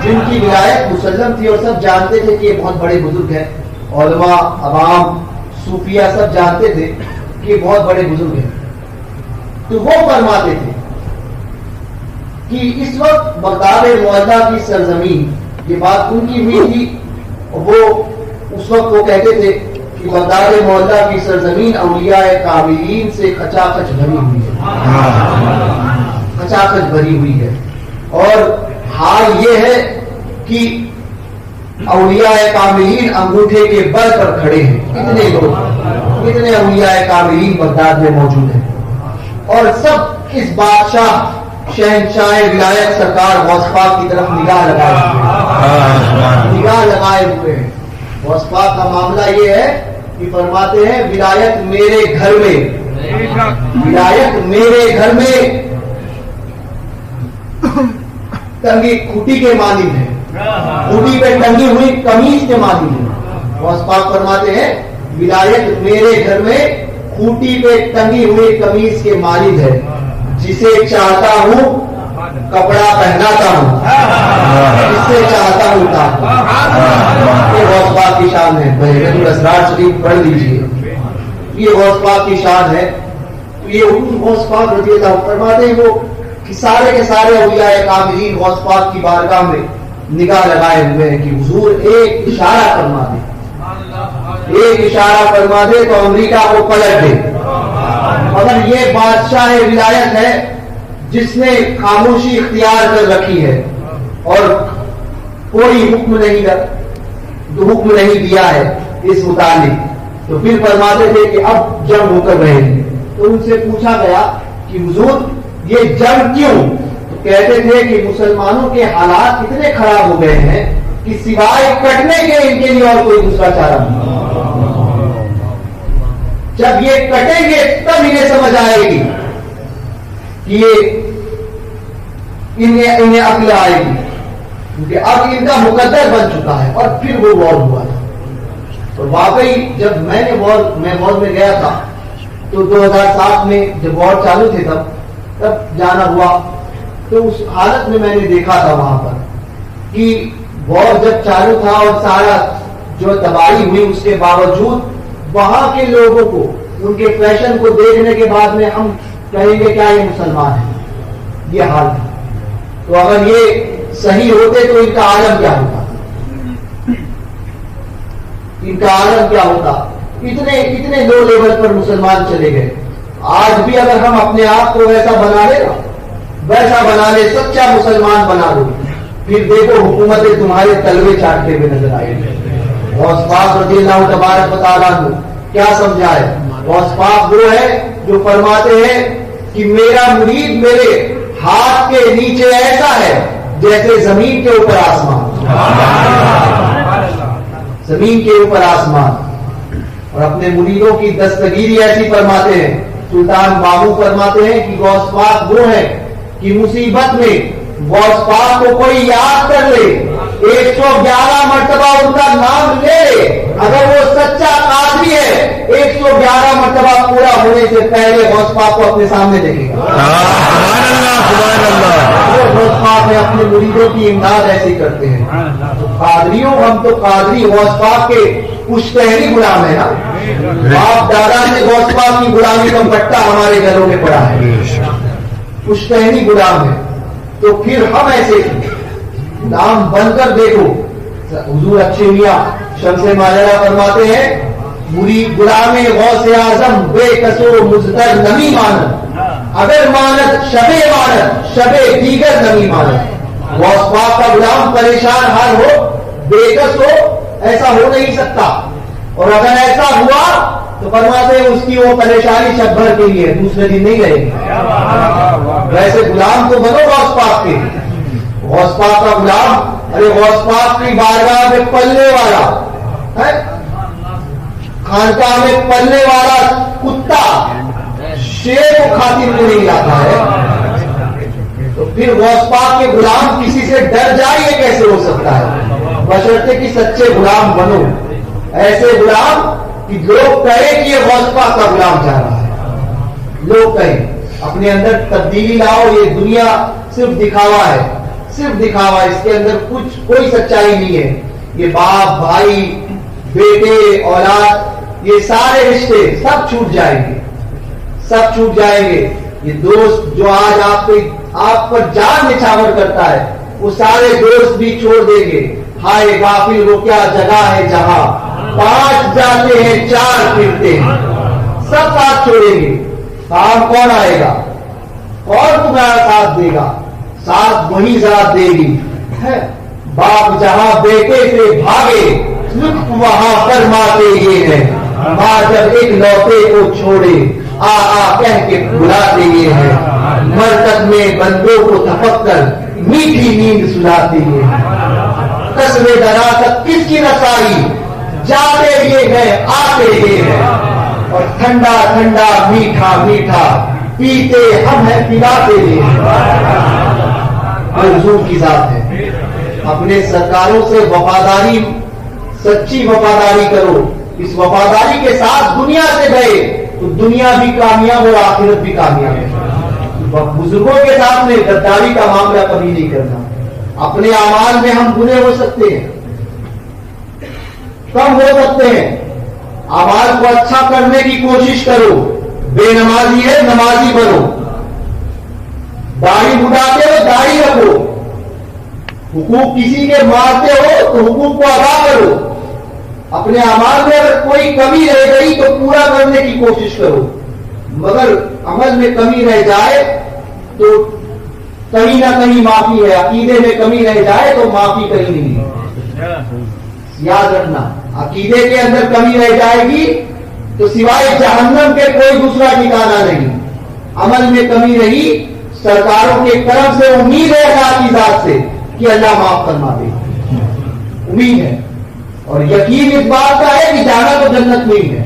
جن کی ولایت مسلم تھی اور سب جانتے تھے کہ یہ بہت بڑے بزرگ ہیں، علماء، عوام، صوفیہ سب جانتے تھے کہ یہ بہت بڑے بزرگ ہیں۔ تو وہ فرماتے تھے کہ اس وقت بغداد معلّہ کی سرزمین، یہ بات ان کی ہوئی تھی، وہ اس وقت وہ کہتے تھے کہ بغداد معلّہ کی سرزمین اولیاء کاملین سے کھچاکھچ بھری ہوئی ہے، کھچاکھچ بھری ہوئی ہے، اور حال یہ ہے کہ اولیاء کاملین انگوٹھے کے بل پر کھڑے ہیں۔ اتنے لوگ، اتنے اولیاء کاملین بغداد میں موجود ہیں، اور سب اس بادشاہ شہنشاہ ولایت سرکار غوث پاک کی طرف نگاہ لگائے ہوئے ہیں۔ غوث پاک کا معاملہ یہ ہے کہ فرماتے ہیں ولایت میرے گھر میں، ولایت میرے گھر میں ٹنگی کھوٹی کے مانند ہے، کھوٹی پہ ٹنگی ہوئی قمیص کے مانند ہے۔ غوث پاک فرماتے ہیں ولایت میرے گھر میں کھوٹی پہ ٹنگی ہوئی قمیص کے مانند ہے، جسے چاہتا ہوں کپڑا پہناتا ہوں، جس سے چاہتا ہوں یہ غوث پاک کی شان ہے۔ بحیرۃ الاسرار شریف پڑھ لیجیے، یہ غوث پاک کی شان ہے۔ یہ غوث پاک رضی اللہ عنہ فرماتے ہیں وہ کہ سارے کے سارے اولیاء کاملین غوث پاک کی بارگاہ میں نگاہ لگائے ہوئے ہیں کہ حضور ایک اشارہ فرما دے، ایک اشارہ فرما دے تو امریکہ کو پلٹ دے۔ مگر یہ بادشاہ ولایت ہے جس نے خاموشی اختیار کر رکھی ہے اور کوئی حکم نہیں دیا ہے اس متعلق۔ تو پھر فرماتے تھے کہ اب جنگ ہو کر رہے ہیں، تو ان سے پوچھا گیا کہ حضور یہ جنگ کیوں؟ تو کہتے تھے کہ مسلمانوں کے حالات اتنے خراب ہو گئے ہیں کہ سوائے کٹنے کے ان کے لیے اور کوئی دوسرا چارہ نہیں۔ جب یہ کٹیں گے تب انہیں سمجھ آئے گی کہ یہ انہیں عقل آئے گی، کیونکہ اب ان کا مقدر بن چکا ہے۔ اور پھر وہ وار ہوا تھا، اور واقعی جب میں وار میں گیا تھا تو 2007 میں جب وار چالو تھے تب جانا ہوا، تو اس حالت میں میں نے دیکھا تھا وہاں پر کہ وار جب چالو تھا اور سارا جو تباہی ہوئی، اس کے باوجود وہاں کے لوگوں کو، ان کے فیشن کو دیکھنے کے بعد میں ہم کہیں گے کیا یہ مسلمان ہیں؟ یہ حال تھا۔ تو اگر یہ صحیح ہوتے تو ان کا عالم کیا ہوتا، ان کا عالم کیا ہوتا؟ اتنے لو لیول پر مسلمان چلے گئے۔ آج بھی اگر ہم اپنے آپ کو ویسا بنا لے، سچا مسلمان بنا لو، پھر دیکھو حکومتیں تمہارے تلوے چاٹتے ہوئے نظر آئے گی۔ غوث پاک رضی اللہ تبارک و تعالیٰ عنہ کیا سمجھائے؟ غوث پاک وہ ہے جو فرماتے ہیں کہ میرا مرید میرے ہاتھ کے نیچے ایسا ہے جیسے زمین کے اوپر آسمان، زمین کے اوپر آسمان۔ اور اپنے مریدوں کی دستگیری ایسی فرماتے ہیں، سلطان بابو فرماتے ہیں کہ غوث پاک وہ ہے کہ مصیبت میں غوث پاک کو کوئی یاد کر لے، 111 مرتبہ ان کا نام لے، اگر وہ سچا قادری ہے 111 مرتبہ پورا ہونے سے پہلے غوث پاک کو اپنے سامنے دیکھے گا۔ غوث پاک میں اپنے مریدوں کی امداد ایسی کرتے ہیں۔ تو قادریوں، ہم تو قادری غوث پاک کے پشتہری غلام ہیں نا، باپ دادا سے غوث پاک کی غلامی کا پٹا ہمارے گھروں میں پڑا ہے، پشتہری غلام ہے۔ تو پھر ہم ایسے نام بن کر دیکھو حضور اچھے میاں شمس ماجرا فرماتے ہیں مری غلام غوث اعظم بے کسو مزدر نمی مانت، اگر مانت شبے مانت شبے دیگر نمی مانت۔ غوث پاک کا غلام پریشان حال ہو، بے کس ہو، ایسا ہو نہیں سکتا، اور اگر ایسا ہوا تو فرماتے ہیں اس کی وہ پریشانی شب بھر کے لیے، دوسرے دن نہیں رہے گی۔ ویسے غلام تو بنو غوث پاک کے، غوث پاک کا غلام، ارے غوث پاک کی بارگاہ میں پلنے والا ہے، خانقاہ میں پلنے والا کتا شیر کو خاطر کو نہیں لاتا ہے، تو پھر غوث پاک کے غلام کسی سے ڈر جائے یہ کیسے ہو سکتا ہے؟ بشرطے کہ سچے غلام بنو، ایسے غلام کہ لوگ کہیں کہ یہ غوث پاک کا غلام جا رہا ہے، لوگ کہیں اپنے اندر تبدیلی لاؤ، یہ دنیا صرف دکھاوا ہے، صرف دکھاوا، اس کے اندر کچھ کوئی سچائی نہیں ہے۔ یہ باپ بھائی بیٹے اولاد یہ سارے رشتے سب چھوٹ جائیں گے، سب چھوٹ جائیں گے۔ یہ دوست جو آج آپ پر جان نچھاور کرتا ہے وہ سارے دوست بھی چھوڑ دیں گے۔ ہائے غافل وہ کیا جگہ ہے جہاں 5 جاتے ہیں 4 پھرتے ہیں، سب ساتھ چھوڑیں گے، کام کون آئے گا؟ کون تمہارا ساتھ دے گا؟ ساتھ وہی ذات دے گی۔ باپ جہاں بیٹے سے بھاگے لطف وہاں فرماتے یہ ہے، ماں جب ایک لوتے کو چھوڑے آ کہہ کے بلاتے یہ ہے، مرکز میں بندوں کو تفکر میٹھی نیند سلاتے یہ ہے، قصب درا تک کس کی رسائی جاتے یہ ہے آتے یہ ہے، اور ٹھنڈا ٹھنڈا میٹھا میٹھا پیتے ہم ہیں پلاتے یہ ہے۔ حضور کی ذات ہے، اپنے سرکاروں سے وفاداری، سچی وفاداری کرو، اس وفاداری کے ساتھ دنیا سے گئے تو دنیا بھی کامیاب اور آخرت بھی کامیاب ہے۔ بزرگوں کے ساتھ میں غداری کا معاملہ کبھی نہیں کرنا۔ اپنے اعمال میں ہم برے ہو سکتے ہیں، کم ہو سکتے ہیں، اعمال کو اچھا کرنے کی کوشش کرو، بے نمازی ہے نمازی بنو، داڑھی بڑھاتے ہو داڑھی رکھو، حقوق کسی کے مارتے ہو تو حقوق کو ادا کرو، اپنے اعمال میں اگر کوئی کمی رہ گئی تو پورا کرنے کی کوشش کرو، مگر عمل میں کمی رہ جائے تو کہیں نہ کہیں معافی ہے، عقیدے میں کمی رہ جائے تو معافی کہیں نہیں ہے۔ یاد رکھنا، عقیدے کے اندر کمی رہ جائے گی تو سوائے جہنم کے کوئی دوسرا ٹھکانہ نہیں، عمل میں کمی رہی، سرکاروں کے کرم سے امید ہے اللہ کی ذات سے کہ اللہ معاف فرما دے، امید ہے، اور یقین اس بات کا ہے کہ جانا تو جنت میں ہی ہے۔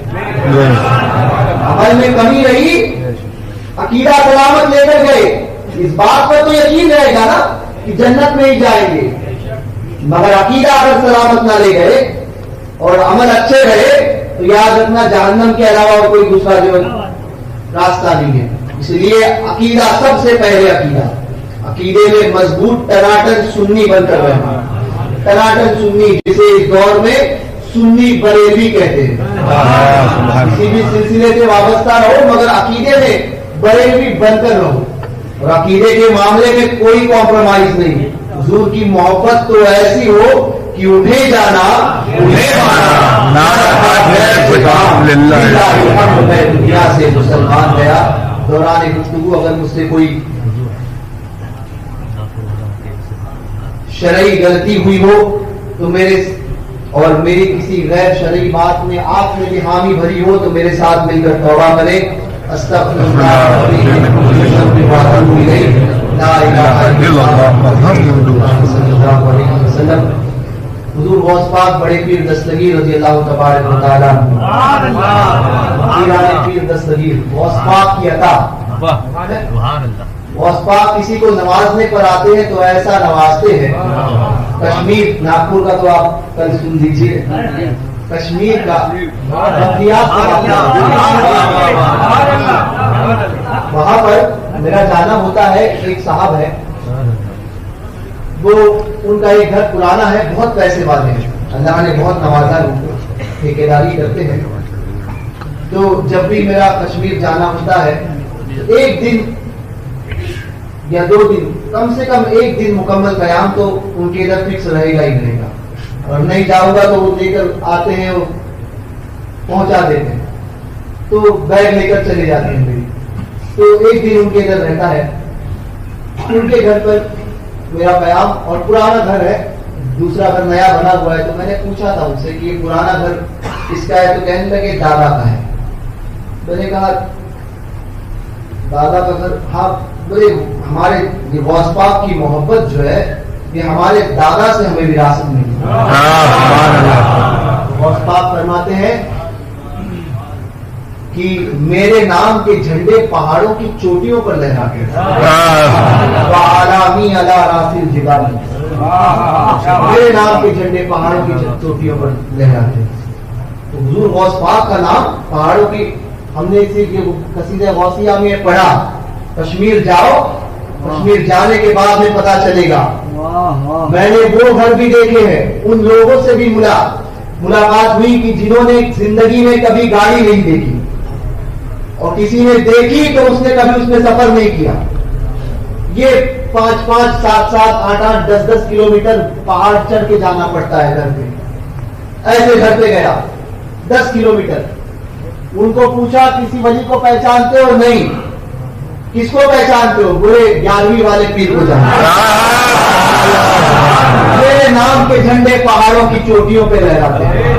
عمل میں کمی رہی، عقیدہ سلامت لے کر گئے، اس بات پر تو یقین رہے گا نا کہ جنت میں ہی جائیں گے، مگر عقیدہ اگر سلامت نہ لے گئے اور عمل اچھے رہے تو یاد رکھنا جہنم کے علاوہ اور کوئی دوسرا جو راستہ نہیں ہے۔ اس لیے عقیدہ سب سے پہلے، عقیدے میں مضبوط ٹناٹن سنی بن کر رہنا، ٹناٹن سنی، جسے اس دور میں سنی بریلوی کہتے ہیں، کسی بھی سلسلے سے وابستہ رہو مگر عقیدے میں بریلوی بن کر رہو، اور عقیدے کے معاملے میں کوئی کمپرومائز نہیں۔ حضور کی محبت تو ایسی ہو کہ انہیں جانا انہیں مانا، دنیا سے مسلمان گیا۔ دوران گفتگو اگر مجھ سے کوئی شرعی غلطی ہوئی ہو تو میرے اور میری کسی غیر شرعی بات میں آپ نے بھی حامی بھری ہو تو میرے ساتھ مل کر توبہ کریں۔ استغفر اللہ لا الہ الا اللہ صلی اللہ علیہ وسلم۔ حضور غوث پاک بڑے پیر دستگیر رضی اللہ تبارک و تعالیٰ پیر دستگیر غوث پاک کی عطا۔ غوث پاک کسی کو نوازنے پر آتے ہیں تو ایسا نوازتے ہیں، کشمیر ناگپور کا تو آپ کل سن لیجیے، کشمیر کا وہاں پر میرا جانا ہوتا ہے، ایک صاحب ہے وہ ان کا ایک گھر پرانا ہے، بہت پیسے والے ہیں، اللہ نے بہت نوازا ان کو، ٹھیکیداری کرتے ہیں، تو جب بھی میرا کشمیر جانا ہوتا ہے ایک دن یا 2 دن، کم سے کم 1 دن مکمل قیام تو ان کے ادھر فکس رہے گا ہی رہے گا۔ اور نہیں جاؤں گا تو وہ لے کر آتے ہیں اور پہنچا دیتے ہیں، تو بیگ لے کر چلے جاتے ہیں میری. تو ایک دن ان کے گھر رہتا ہے، ان کے گھر پر میرا قیام، اور پرانا گھر ہے، دوسرا گھر نیا بنا ہوا ہے. تو میں نے پوچھا تھا ان سے کہ یہ پرانا گھر کس کا ہے؟ تو کہنے لگے دادا کا ہے. میں نے کہا دادا کا گھر؟ ہاں بولے ہمارے یہ غوث پاک کی محبت جو ہے یہ ہمارے دادا سے ہمیں وراثت ملی. غوث پاک فرماتے ہیں کہ میرے نام کے جھنڈے پہاڑوں کی چوٹیوں پر لہراتے ہیں، میرے نام کے جھنڈے پہاڑوں کی چوٹیوں پر لہراتے ہیں. تو حضور غوث پاک کا نام پہاڑوں کی، ہم نے اسی قصیدہ غوثیہ میں پڑھا، کشمیر جاؤ، کشمیر جانے کے بعد میں پتا چلے گا. میں نے وہ گھر بھی دیکھے ہیں، ان لوگوں سے بھی ملاقات ہوئی کہ جنہوں نے زندگی میں کبھی گاڑی نہیں دیکھی، اور کسی نے دیکھی تو اس نے کبھی اس میں سفر نہیں کیا. یہ 5-5, 7-7, 8-8, 10-10 کلومیٹر پہاڑ چڑھ کے جانا پڑتا ہے گھر پہ. ایسے گھر پہ گیا 10 کلومیٹر. ان کو پوچھا کسی ولی کو پہچانتے ہو؟ نہیں. کس کو پہچانتے ہو؟ بولے 11ویں والے پیر کو جانتے. میرے نام کے جھنڈے پہاڑوں کی چوٹیوں پہ لہراتے ہیں.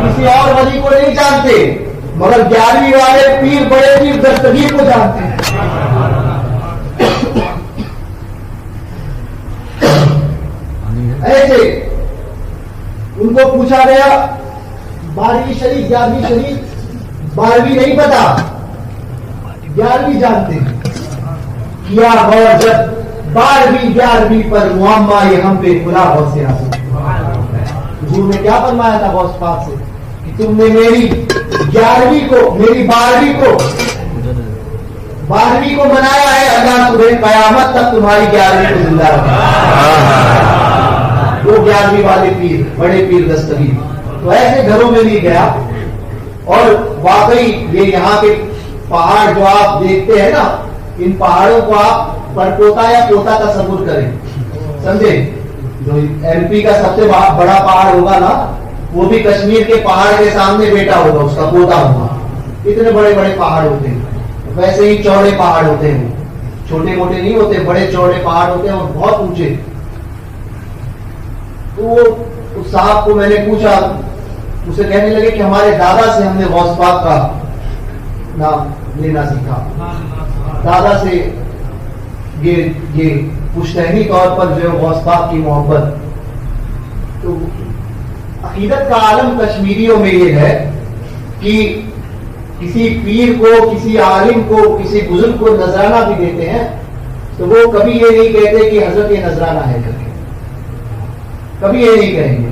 کسی اور ولی کو نہیں جانتے، مگر 11ویں والے پیر، بڑے پیر دستگیر کو جانتے ہیں. ایسے ان کو پوچھا گیا 12ویں شریف 11ویں شریف، 12ویں نہیں پتا، 11ویں جانتے ہیں. کیا غور جب 12ویں 11ویں پر معمہ یہ ہم پہ کھلا غوث سے حاصل. حضور نے کیا فرمایا تھا غوث پاک سے کہ تم نے میری 11ویں کو، میری 12ویں کو منایا ہے، اللہ تمہیں قیامت تک تمہاری 11ویں کو زندہ رکھے. وہ 11ویں والے پیر، بڑے پیر دستگیر. تو ایسے گھروں میں نہیں گیا. اور واقعی یہ یہاں کے پہاڑ جو آپ دیکھتے ہیں نا، ان پہاڑوں کو آپ پرپوتا یا پوتا تصور کریں، سمجھے. جو ایم پی کا سب سے بڑا پہاڑ ہوگا نا، وہ بھی کشمیر کے پہاڑ کے سامنے بیٹا ہوگا، اس کا پوتا ہوگا. اتنے بڑے بڑے پہاڑ ہوتے ہیں. ویسے ہی چوڑے پہاڑ ہوتے ہیں، چھوٹے موٹے نہیں ہوتے، بڑے چوڑے پہاڑ ہوتے ہیں اور بہت اونچے. تو اس صاحب کو میں نے پوچھا، اسے کہنے لگے کہ ہمارے دادا سے ہم نے غوث پاک کا نام لینا سیکھا. دادا سے یہ پشتینی طور پر جو ہے غوث پاک کی محبت. تو عقیدت کا عالم کشمیریوں میں یہ ہے کہ کسی پیر کو، کسی عالم کو، کسی بزرگ کو نذرانہ بھی دیتے ہیں تو وہ کبھی یہ نہیں کہتے کہ حضرت یہ نذرانہ ہے کر کے، کبھی یہ نہیں کہیں گے.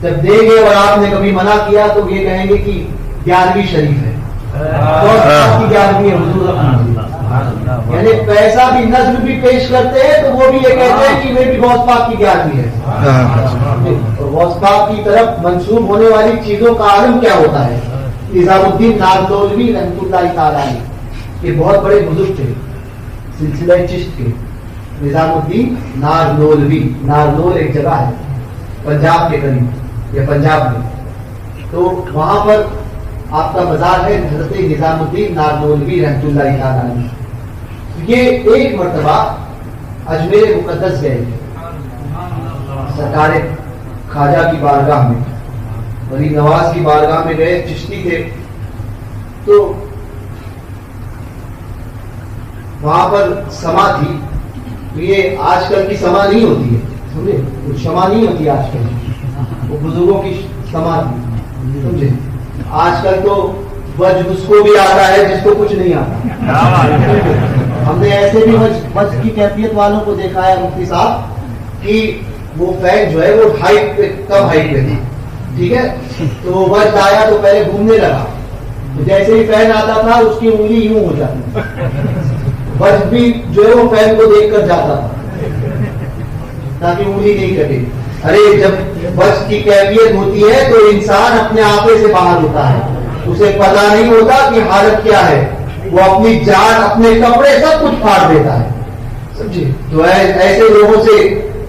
جب دیں گے اور آپ نے کبھی منع کیا تو یہ کہیں گے کہ 11ویں شریف ہے، 11ویں حضور. یعنی پیسہ بھی، نظر بھی پیش کرتے ہیں تو وہ بھی یہ کہتے ہیں کہ میری غوث پاک کی 11ویں ہے. اور غوث پاک کی طرف منسوب ہونے والی چیزوں کا عالم کیا ہوتا ہے. نظام الدین نارنولوی رحمۃ اللہ تعالیٰ علیہ، یہ بہت بڑے بزرگ تھے سلسلہ چشت کے. نظام الدین نارنولوی، نارنول ایک جگہ ہے پنجاب کے قریب یا پنجاب میں، تو وہاں پر آپ کا مزار ہے حضرت نظام الدین نارنولوی رحمۃ اللہ تعالیٰ علیہ. یہ ایک مرتبہ اجمیر مقدس گئے سرکار خواجہ کی بارگاہ میں، ولی نواز کی بارگاہ میں گئے، چشتی تھے. تو وہاں پر سما تھی. تو یہ آج کل کی سما نہیں ہوتی ہے، سمجھے، کچھ شمع نہیں ہوتی آج کل، وہ بزرگوں کی سما تھی، سمجھے. آج کل تو وج اس کو بھی آتا ہے جس کو کچھ نہیں آتا. ہم نے ایسے بھی وج کی کیفیت والوں کو دیکھا ہے مفتی صاحب کہ وہ فین جو ہے وہ ہائٹ پہ، کم ہائٹ پہ تھی، ٹھیک ہے. تو وہ وج آیا تو پہلے گھومنے لگا، تو جیسے ہی فین آتا تھا اس کی انگلی یوں ہو جاتی. وج بھی جو ہے وہ فین کو دیکھ کر جاتا تھا تاکہ انگلی نہیں کٹے. ارے جب وج کی کیفیت ہوتی ہے تو انسان اپنے آپے سے باہر ہوتا ہے، اسے پتا نہیں ہوتا کہ حالت کیا ہے. وہ اپنی جان، اپنے کپڑے سب کچھ پھاڑ دیتا ہے، سمجھے. تو ایسے لوگوں سے،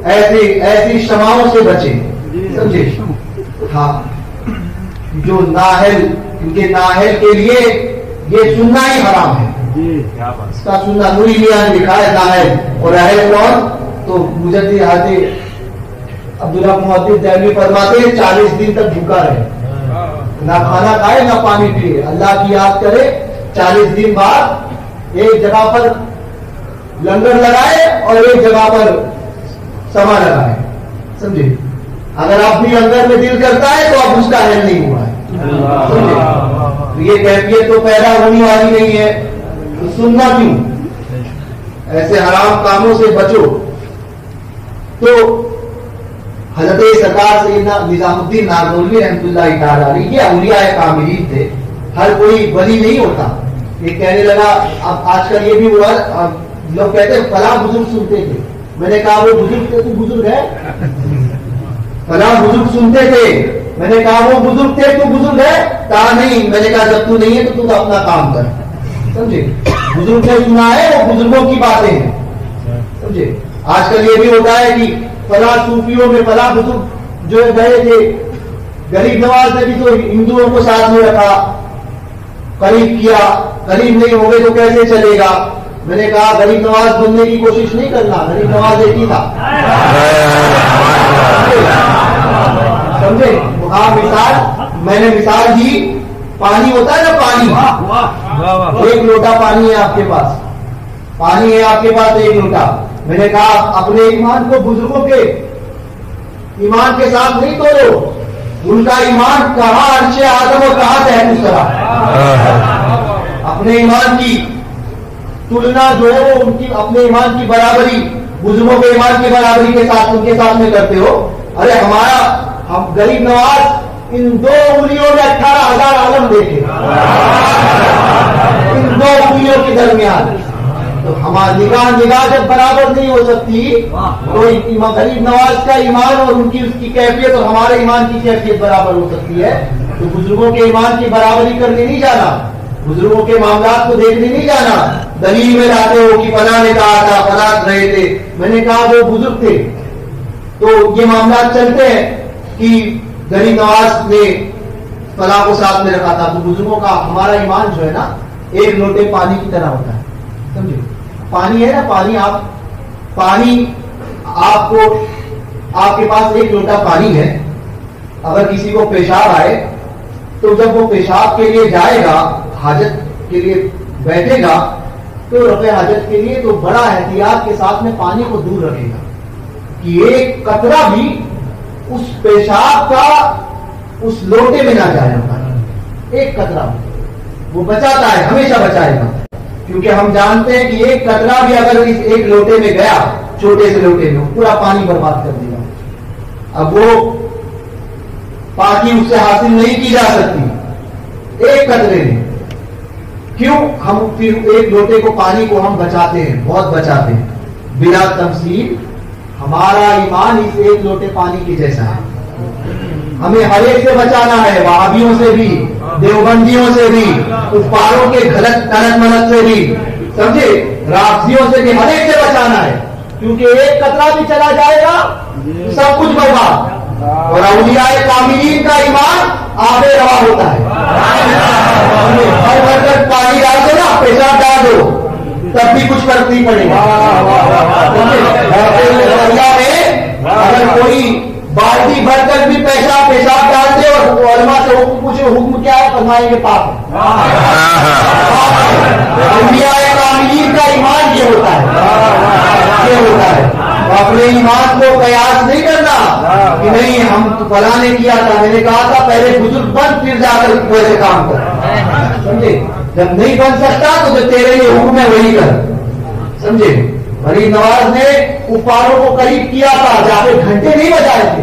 ایسی شمعوں سے بچیں. سمجھے؟ ہاں جو نااہل، کیونکہ نااہل کے لیے یہ سننا ہی حرام ہے، اس کا سننا نوری میاں نے لکھا ہے نااہل، اور اہل کون؟ تو مجدد حضرت عبداللہ محدث دہلوی فرماتے ہیں 40 دن تک بھوکا رہے، نہ کھانا کھائے نہ پانی پیے، اللہ کی یاد کرے، 40 دن بعد ایک جگہ پر لنگر لگائے اور ایک جگہ پر سما لگائے، سمجھے؟ اگر آپ بھی لنگر میں دل کرتا ہے تو اب اس کا حل نہیں ہوا ہے، سمجھے؟ یہ کیفیت تو پیدا ہونے والی نہیں ہے، تو سننا کیوں؟ ایسے حرام کاموں سے بچو۔ تو حضرت سرکار سیدنا نظام الدین نارنولوی رحمۃ اللہ تعالی علیہ یہ اولیاء کاملین تھے، ہر کوئی ولی نہیں ہوتا۔ یہ کہنے لگا، اب آج کل یہ بھی ہوا، لوگ کہتے ہیں فلاں بزرگ سنتے تھے، میں نے کہا وہ بزرگ تھے تو بزرگ ہے، فلاں بزرگ سنتے تھے، میں نے کہا وہ بزرگ تھے تو بزرگ ہے، کہا نہیں، میں نے کہا جب تو نہیں ہے تو اپنا کام کر، سمجھے؟ بزرگ نے سنا ہے وہ بزرگوں کی باتیں ہیں، سمجھے؟ آج کل یہ بھی ہوتا ہے کہ فلاں صوفیوں میں فلاں بزرگ جو گئے تھے، غریب نواز نے بھی تو ہندوؤں کو ساتھ میں رکھا، قریب کیا، قریب نہیں ہو گئے تو کیسے چلے گا؟ میں نے کہا غریب نواز بننے کی کوشش نہیں کرنا، غریب نواز ایک ہی تھا، سمجھے؟ ہاں مثال میں نے مثال دی، پانی ہوتا ہے نا، پانی، ایک لوٹا پانی ہے آپ کے پاس، پانی ہے آپ کے پاس ایک لوٹا، میں نے کہا اپنے ایمان کو بزرگوں کے ایمان کے ساتھ نہیں توڑو، ان کا ایمان کہاں عرش اعظم اور کہاں تحت الثری، اپنے ایمان کی تلنا جو ہے وہ ان کی اپنے ایمان کی برابری بزرگوں کے ایمان کی برابری کے ساتھ ان کے سامنے کرتے ہو۔ ارے ہمارا ہم غریب نواز ان دو انگلیوں میں 18,000 عالم دیکھے، ان دو انگلیوں کے درمیان، تو ہماری نگاہ جب برابر نہیں ہو سکتی تو غریب نواز کا ایمان اور ان کی اس کی کیفیت اور ہمارے ایمان کی کیفیت برابر ہو سکتی ہے، تو بزرگوں کے ایمان کی برابری کرنے نہیں جانا، بزرگوں کے معاملات کو دیکھنے نہیں جانا، دلیل میں لاتے ہو کہ فلاں نے کہا تھا، فلاں رہے تھے، میں نے کہا وہ بزرگ تھے، تو یہ معاملات چلتے ہیں کہ غریب نواز نے فلاں کو ساتھ میں رکھا تھا، تو بزرگوں کا ہمارا ایمان جو ہے نا ایک لوٹے پانی کی طرح ہوتا ہے، سمجھے؟ پانی ہے نا، پانی آپ کو، آپ کے پاس ایک لوٹا پانی ہے، اگر کسی کو پیشاب آئے تو جب وہ پیشاب کے لیے جائے گا، حاجت کے لیے بیٹھے گا، تو رفع حاجت کے لیے تو بڑا احتیاط کے ساتھ میں پانی کو دور رکھے گا کہ ایک قطرہ بھی اس پیشاب کا اس لوٹے میں نہ جائے گا، ایک قطرہ وہ بچاتا ہے، ہمیشہ بچائے گا، کیونکہ ہم جانتے ہیں کہ ایک قطرہ بھی اگر اس ایک لوٹے میں گیا، چھوٹے سے لوٹے میں، پورا پانی برباد کر دے گا، اب وہ پاکی اس سے حاصل نہیں کی جا سکتی ایک قطرے میں۔ کیوں؟ ہم پھر ایک لوٹے کو پانی کو ہم بچاتے ہیں، بہت بچاتے ہیں، بلا تمثیل ہمارا ایمان اس ایک لوٹے پانی کی جیسا ہے، ہمیں ہر ایک سے بچانا ہے، وہابیوں سے بھی، دیوبندیوں سے بھی، کفاروں کے غلط تنت منت سے بھی، سمجھے؟ رافضیوں سے بھی، ہر ایک سے بچانا ہے، کیونکہ ایک قطرہ بھی چلا جائے گا تو سب کچھ برباد۔ اور اولیاء کاملین کا ایمان آب روا ہوتا ہے، ہر برتن پانی ڈال دو نا، پیشاب ڈال دو، تب بھی کچھ فرق نہیں پڑے گا۔ اگر کوئی بالٹی بھر کر بھی پیشاب ڈال دے اور علماء سے حکم پوچھے، حکم کیا ہے؟ فرمائیں گے پاک ہے۔ اولیاء کاملین کا ایمان یہ ہوتا ہے، یہ ہوتا ہے، اپنے ایمان کو قیاس نہیں کرنا کہ نہیں ہم فلاں نے کیا تھا، میں نے کہا تھا پہلے بزرگ بن پھر جا کر ویسے کام کر، سمجھے؟ جب نہیں بن سکتا تو جو تیرے لیے حکم ہے وہی کر، سمجھے؟ غریب نواز نے کفاروں کو قریب کیا تھا، جا کے گھنٹے نہیں بجائے تھے،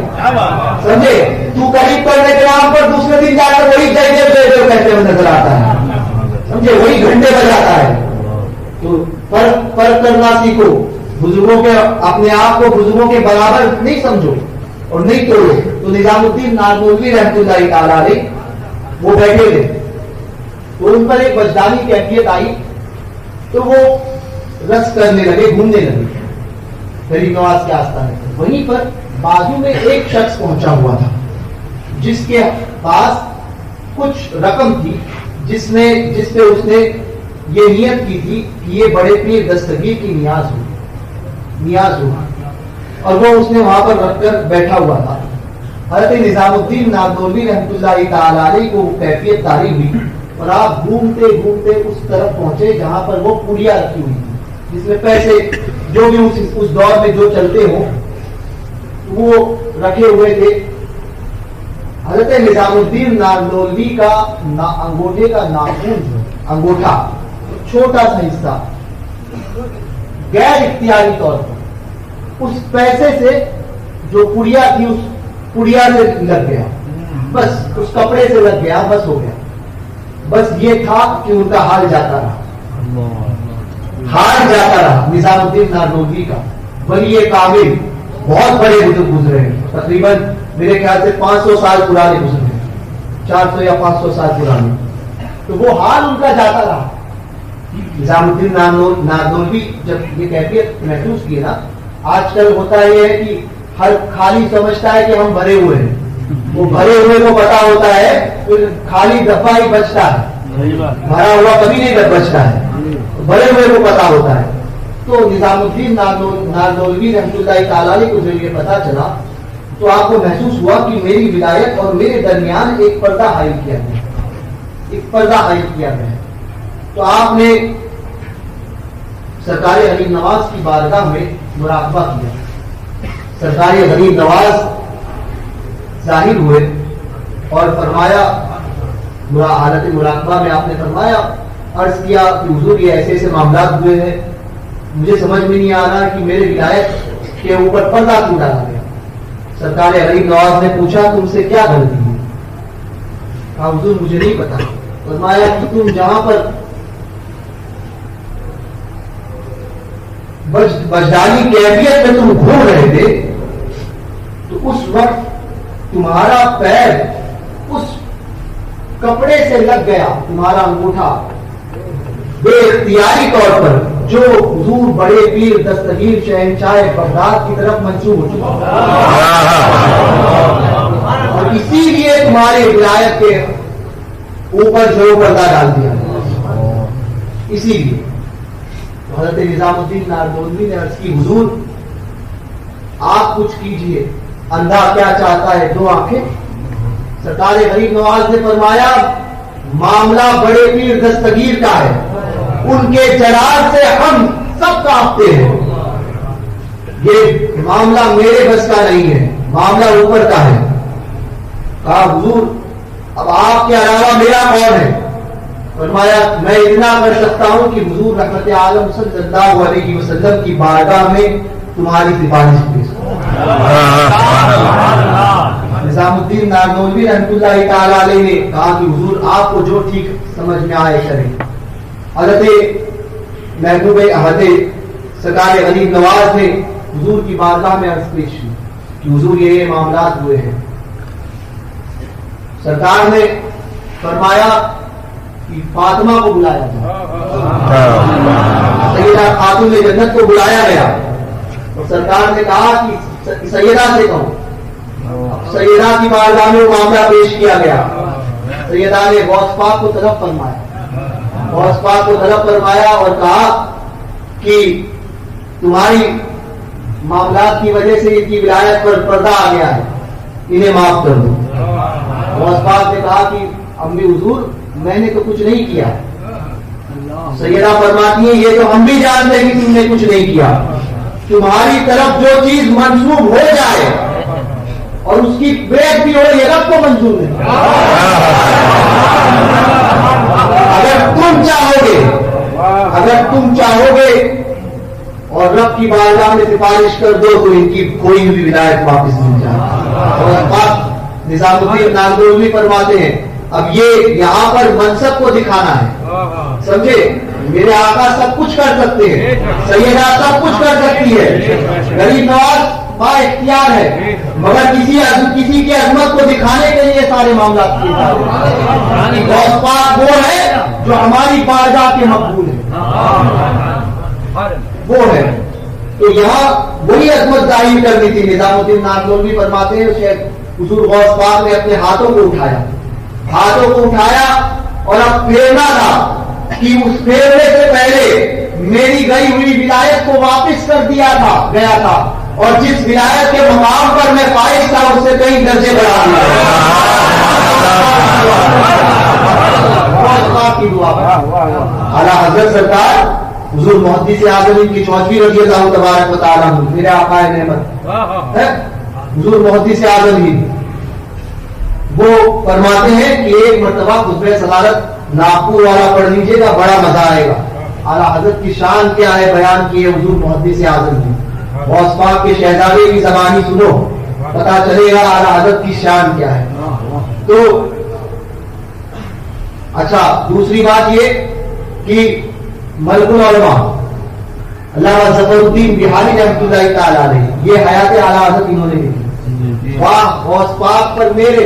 سمجھے؟ تو قریب کرنے کے نام پر دوسرے دن جا کر وہی جگہ کہتے ہوئے نظر آتا ہے، سمجھے؟ وہی گھنٹے بجاتا ہے۔ تو فرق کرنا سیکھو، بزرگوں کے اپنے آپ کو بزرگوں کے برابر نہیں سمجھو اور نہیں توڑو۔ تو نظام الدین نارنولوی رحمۃ اللہ تعالی علیہ وہ بیٹھے تھے، تو ان پر ایک وجدانی کیفیت آئی، تو وہ رقص کرنے لگے، گھومنے لگے، غریب نواز کے آستانے پر. وہیں پر بازو میں ایک شخص پہنچا ہوا تھا جس کے پاس کچھ رقم تھی جس پہ اس نے یہ نیت کی تھی کہ یہ بڑے پیر دستگیر کی نیاز ہو اور وہ اس نے وہاں پر رکھ کر بیٹھا ہوا تھا. حضرت نظام الدین ناردولوی رحمۃ اللہ تعالی علیہ کو کیفیت طاری ہوئی اور آپ گھومتے گھومتے اس طرف پہنچے جہاں پر وہ پڑیا رکھی ہوئی تھی جس میں پیسے جو بھی اس دور میں جو چلتے ہوں وہ رکھے ہوئے تھے. حضرت نظام الدین ناردولوی کا انگوٹھے کا ناخن انگوٹھا چھوٹا سا حصہ غیر اختیاری طور پر اس پیسے سے جو پڑیا تھی اس پڑیا سے لگ گیا, بس اس کپڑے سے لگ گیا, بس ہو گیا. بس یہ تھا کہ ان کا حال جاتا رہا نظام الدین ناردولوی کا. ولی کامل بہت بڑے بزرگ گزرے ہیں, تقریباً میرے خیال سے 500 سال پرانے گزرے ہیں, 400 یا 500 سال پرانے. تو وہ حال ان کا جاتا رہا. نظام الدین ناردولوی جب یہ کیفیت محسوس کی نا, آج کل ہوتا یہ ہے کہ ہر خالی سمجھتا ہے کہ ہم بھرے ہوئے ہیں, وہ بھرے ہوئے کو پتا ہوتا ہے پھر خالی ڈبہ ہی بچتا ہے, بھرا ہوا کبھی نہیں بچتا ہے, بھرے ہوئے کو پتا ہوتا ہے. تو نظام الدین ناردولوی رحمۃ اللہ تعالی علیہ کو جب یہ پتا چلا تو آپ کو محسوس ہوا کہ میری ولایت اور میرے درمیان ایک پردہ حائل کیا گیا ہے. تو آپ نے سرکار غریب نواز کی بارگاہ میں مراقبہ کیا. سرکار غریب نواز ظاہر ہوئے اور فرمایا, حالت مراقبہ میں آپ نے فرمایا, عرض کیا کہ حضور یہ ایسے ایسے معاملات ہوئے ہیں, مجھے سمجھ میں نہیں آ رہا کہ میرے ولایت کے اوپر پردہ کیوں ڈالا گیا. سرکار غریب نواز نے پوچھا تم سے کیا غلطی ہے؟ کہا حضور مجھے نہیں پتا. فرمایا کہ تم جہاں پر بجدانی کیفیت میں تم گھوم رہے تھے تو اس وقت تمہارا پیر اس کپڑے سے لگ گیا, تمہارا انگوٹھا بے اختیاری طور پر جو حضور بڑے پیر دستگیر شہنشاہ بغداد کی طرف منسوب ہو چکا, اور اسی لیے تمہاری ولایت کے اوپر جو پردہ ڈال دیا, اسی لیے. حضرت نظام الدین ناردولوی نے عرض کی حضور آپ کچھ کیجئے, اندھا کیا چاہتا ہے دو آنکھیں. سرکار غریب نواز نے فرمایا معاملہ بڑے پیر دستگیر کا ہے, ان کے جلال سے ہم سب کانپتے ہیں, یہ معاملہ میرے بس کا نہیں ہے, معاملہ اوپر کا ہے. کہا حضور اب آپ کے علاوہ میرا کون ہے؟ فرمایا میں اتنا کر سکتا ہوں کہ حضور رحمت عالم صلی اللہ علیہ وسلم کی بارگاہ میں تمہاری سفارش پیش کروں. نظام الدین ناردولوی رحمۃ اللہ تعالی علیہ نے کہا کہ حضور آپ کو جو ٹھیک سمجھ میں آئے کریں. حضرت محبوب احمد سرکار غریب نواز نے حضور کی بارگاہ میں عرض پیش کی کہ حضور یہ معاملات ہوئے ہیں. سرکار نے فرمایا کہ فاطمہ کو بلایا جائے, سیدہ خاتون جنت کو بلایا گیا, اور سرکار نے کہا کہ سیدہ سے کہو. سیدہ کی بارگاہ میں معاملہ پیش کیا گیا. سیدہ نے غوث پاک کو طلب فرمایا اور کہا کہ تمہاری معاملات کی وجہ سے ان کی ولایت پر پردہ آ گیا ہے, انہیں معاف کر دو. غوث پاک نے کہا کہ امی حضور میں نے تو کچھ نہیں کیا. سیدہ فرماتی ہیں یہ تو ہم بھی جانتے ہیں کہ تم نے کچھ نہیں کیا, تمہاری طرف جو چیز منسوب ہو جائے اور اس کی بیعت بھی ہو یہ رب کو منظور نہیں. اگر تم چاہو گے اور رب کی بارگاہ میں سفارش کر دو تو ان کی کوئی بھی ولایت واپس نہیں جائے. نظام الدین ناردولوی فرماتے ہیں اب یہ یہاں پر منصب کو دکھانا ہے, سمجھے, میرے آقا سب کچھ کر سکتے ہیں, سیدہ سب کچھ کر سکتی ہے, غریب نواز با اختیار ہے, مگر کسی کی عظمت کو دکھانے کے لیے سارے معاملات کیے جاتے ہیں. غوث پاک وہ ہے جو ہماری بارگاہ کے مقبول ہے, وہ ہے. تو یہاں وہی عظمت ظاہر کرنی تھی. نظام الدین ناگلوی فرماتے ہیں حضور غوث پاک نے اپنے ہاتھوں کو اٹھایا اور اب پھیرنا تھا کہ اس پھیرنے سے پہلے میری گئی ہوئی ولایت کو واپس کر دیا گیا تھا اور جس ولایت کے مقام پر میں فائز تھا اس سے کئی درجے بڑھا دیا. کی دعا اعلیٰ حضرت سرکار حضور محدث اعظم کی چوتھی رضی اللہ تبارک و تعالیٰ میرے آقا نعمت حضور محدث اعظم وہ فرماتے ہیں کہ ایک مرتبہ خطبہ صدارت ناگپور والا پڑھ لیجیے گا, بڑا مزہ آئے گا. اعلیٰ حضرت کی شان کیا ہے بیان کی ہے حضور محدث اعظم کی. غوث پاک کے شہزادے کی زبانی سنو, پتا چلے گا اعلیٰ حضرت کی شان کیا ہے. تو اچھا, دوسری بات یہ کہ ملک العلماء علامہ ظفر الدین بہاری رحمۃ اللہ تعالی علیہ یہ حیات اعلیٰ حضرت انہوں نے لکھی. واہ, غوث پاک پر میرے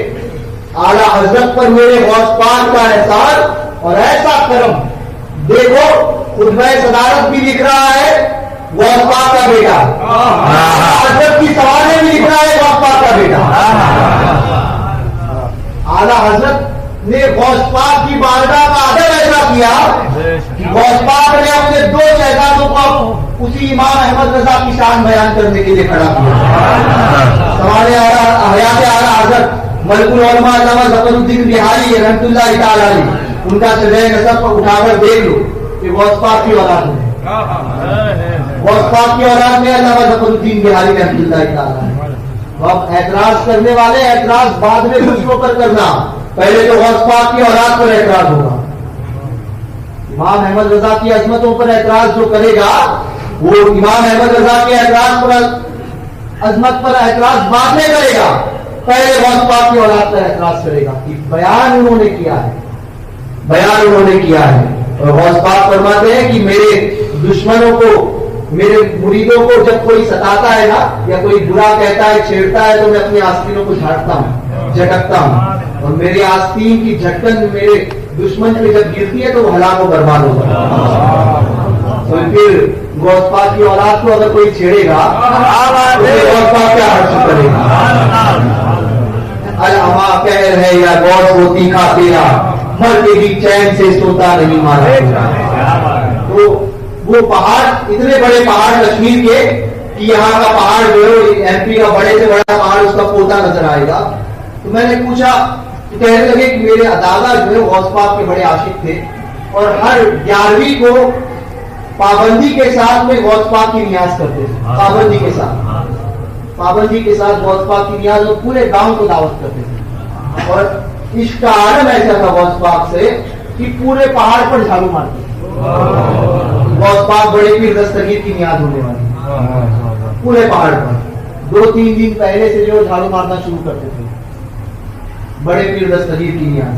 اعلیٰ حضرت پر میرے غوث پاک کا احسان اور ایسا کرم. دیکھو خطبہ صدارت بھی لکھ رہا ہے غوث پاک کا بیٹا, حضرت کی سوالیں بھی لکھ رہا ہے غوث پاک کا بیٹا. اعلیٰ حضرت نے غوث پاک کی بارگاہ کا ادب ایسا کیا کہ غوث پاک نے اپنے دو شہزادوں کو اسی امام احمد رضا کی شان بیان کرنے کے لیے کھڑا کیا. ہمارے حیات اعلیٰ حضرت ملک العلماء علامہ ظفر الدین بہاری رحمۃ اللہ تعالی علیہ ان کا شرح نسب کو اٹھا کر دیکھ لو کہ غوث پاک کی اولاد میں غوث پاک کی اولاد میں علامہ ظفر الدین بہاری رحمۃ اللہ تعالی علیہ. اب اعتراض کرنے والے اعتراض بعد میں دوسروں پر کرنا, پہلے تو غوث پاک کی اولاد پر اعتراض ہوگا. امام احمد رضا کی عظمتوں پر اعتراض جو کرے گا وہ امام احمد رضا کے اعتراض پر عظمت پر اعتراض بعد میں کرے گا, پہلے غوث پاک کی اولاد پر اعتراض کرے گا کہ بیان انہوں نے کیا ہے. اور غوث پاک فرماتے ہیں کہ میرے دشمنوں کو, میرے مریدوں کو جب کوئی ستاتا ہے نا یا کوئی برا کہتا ہے, چھیڑتا ہے, تو میں اپنی آستینوں کو جھاڑتا ہوں, جھٹکتا ہوں, اور میری آستین کی جھٹکن میرے دشمن پہ جب گرتی ہے تو وہ ہلاک و برباد ہوگا. تو پھر غوث پاک کی اولاد کو اگر کوئی چھیڑے گا تو غوث پاک کیا حرج کرے گا. الہما کہر ہے یا غوث ہوتی کا تیرا, مرتے بھی چین سے سوتا نہیں مارا. تو وہ پہاڑ, اتنے بڑے پہاڑ کشمیر کے کہ یہاں کا پہاڑ جو ہے ایم پی کا بڑے سے بڑا پہاڑ اس کا پوتا نظر آئے گا. تو میں نے پوچھا, کہنے لگے کہ میرے دادا جو ہے غوث پاک کے بڑے عاشق تھے اور ہر 11ویں کو پابندی کے ساتھ میں غوث پاک کی نیاز کرتے تھے. پابندی کے ساتھ غوث پاک کی نیاز, اور پورے گاؤں کو دعوت کرتے تھے. اور عشق کا عالم ایسا تھا غوث پاک سے کہ پورے پہاڑ پر جھاڑو مارتے تھے. غوث پاک بڑے پیر دستگیر کی نیاز ہونے والی پورے پہاڑ پر 2-3 دن پہلے سے جو جھاڑو مارنا شروع کرتے تھے, بڑے پیر دستگیر کی نیاز.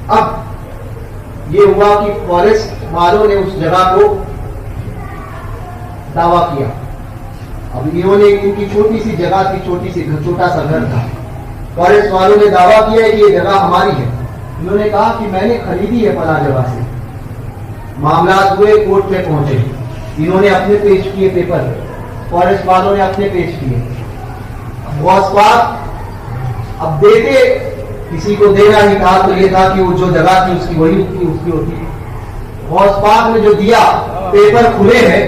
اب یہ ہوا کہ فارسٹ والوں نے اس جگہ کو دعویٰ کیا. اب انہوں نے, ان کی چھوٹی سی جگہ تھی, چھوٹا سا گھر تھا. فارسٹ والوں نے دعویٰ کیا کہ یہ جگہ ہماری ہے. انہوں نے کہا کہ میں نے خریدی ہے فلاں جگہ سے. معاملات ہوئے, کورٹ میں پہنچے, انہوں نے اپنے پیش کیے پیپر, فارسٹ والوں نے اپنے پیش کیے. غوث پاک اب دیتے, کسی کو دینا نہیں تھا تو یہ تھا کہ وہ جو جگہ تھی اس کی وہی اس کی ہوتی. غوث پاک نے جو دیا, پیپر کھلے ہیں,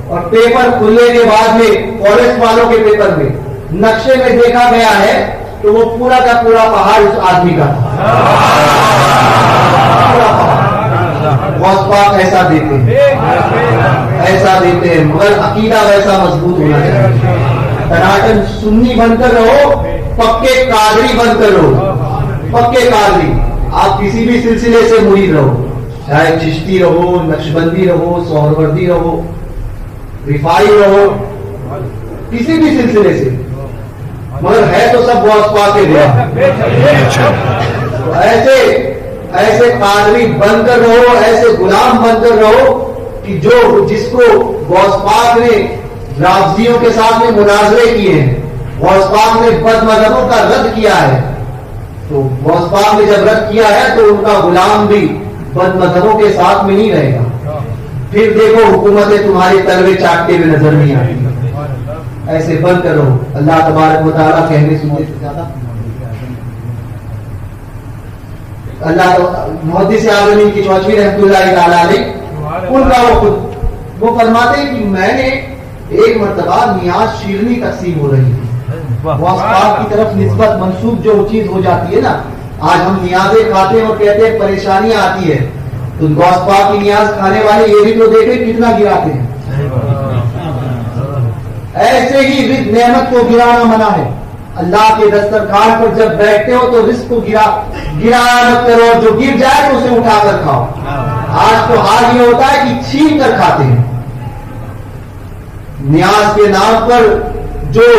اور پیپر کھلنے کے بعد میں فارسٹ والوں کے پیپر میں نقشے میں دیکھا گیا ہے تو وہ پورا کا پورا پہاڑ اس آدمی کا تھا. غوث پاک ایسا دیتے ہیں, مگر عقیدہ ویسا مضبوط ہونا چاہیے. ٹناٹن سنی بن کر رہو, پکے قادری بن کر رہو, پکے قادری. آپ کسی بھی سلسلے سے مرید رہو, چاہے چشتی رہو, نقشبندی رہو, سہروردی رہو, رفائی رہو, کسی بھی سلسلے سے, مگر ہے تو سب غوث پاک کے ایسے قادری بن کر رہو, ایسے غلام بن کر رہو کہ جس کو غوث پاک نے رافضیوں کے ساتھ میں مناظرے کیے ہیں, غوث پاک نے بد مذہبوں کا رد کیا ہے, تو غوث پاک نے جب رد کیا ہے تو ان کا غلام بھی بد مذہبوں کے ساتھ میں نہیں رہے گا. پھر دیکھو حکومتیں تمہارے تلوے چاٹتے ہوئے نظر نہیں آتی. ایسے بند کرو. اللہ تبارک و تعالیٰ کہنے سننے سے زیادہ اللہ محدث عالمین کی چوچوی رحمۃ اللہ تعالیٰ علیہ ان کا وہ فرماتے ہیں کہ میں نے ایک مرتبہ نیاز شیرنی تقسیم ہو رہی تھی. غوث پاک کی طرف نسبت منسوب جو چیز ہو جاتی ہے نا, آج ہم نیازیں کھاتے ہیں اور کہتے ہیں پریشانیاں آتی ہے, تو غوث پاک کی نیاز کھانے والے یہ بھی تو دیکھیں کتنا گراتے ہیں. ایسے ہی رزق نعمت کو گرانا منع ہے. اللہ کے دسترخوان پر جب بیٹھتے ہو تو رزق کو گرانا مت کرو, جو گر جائے تو اسے اٹھا کر کھاؤ. آج تو حال یہ ہوتا ہے کہ چھین کر کھاتے ہیں. نیاز کے نام پر جو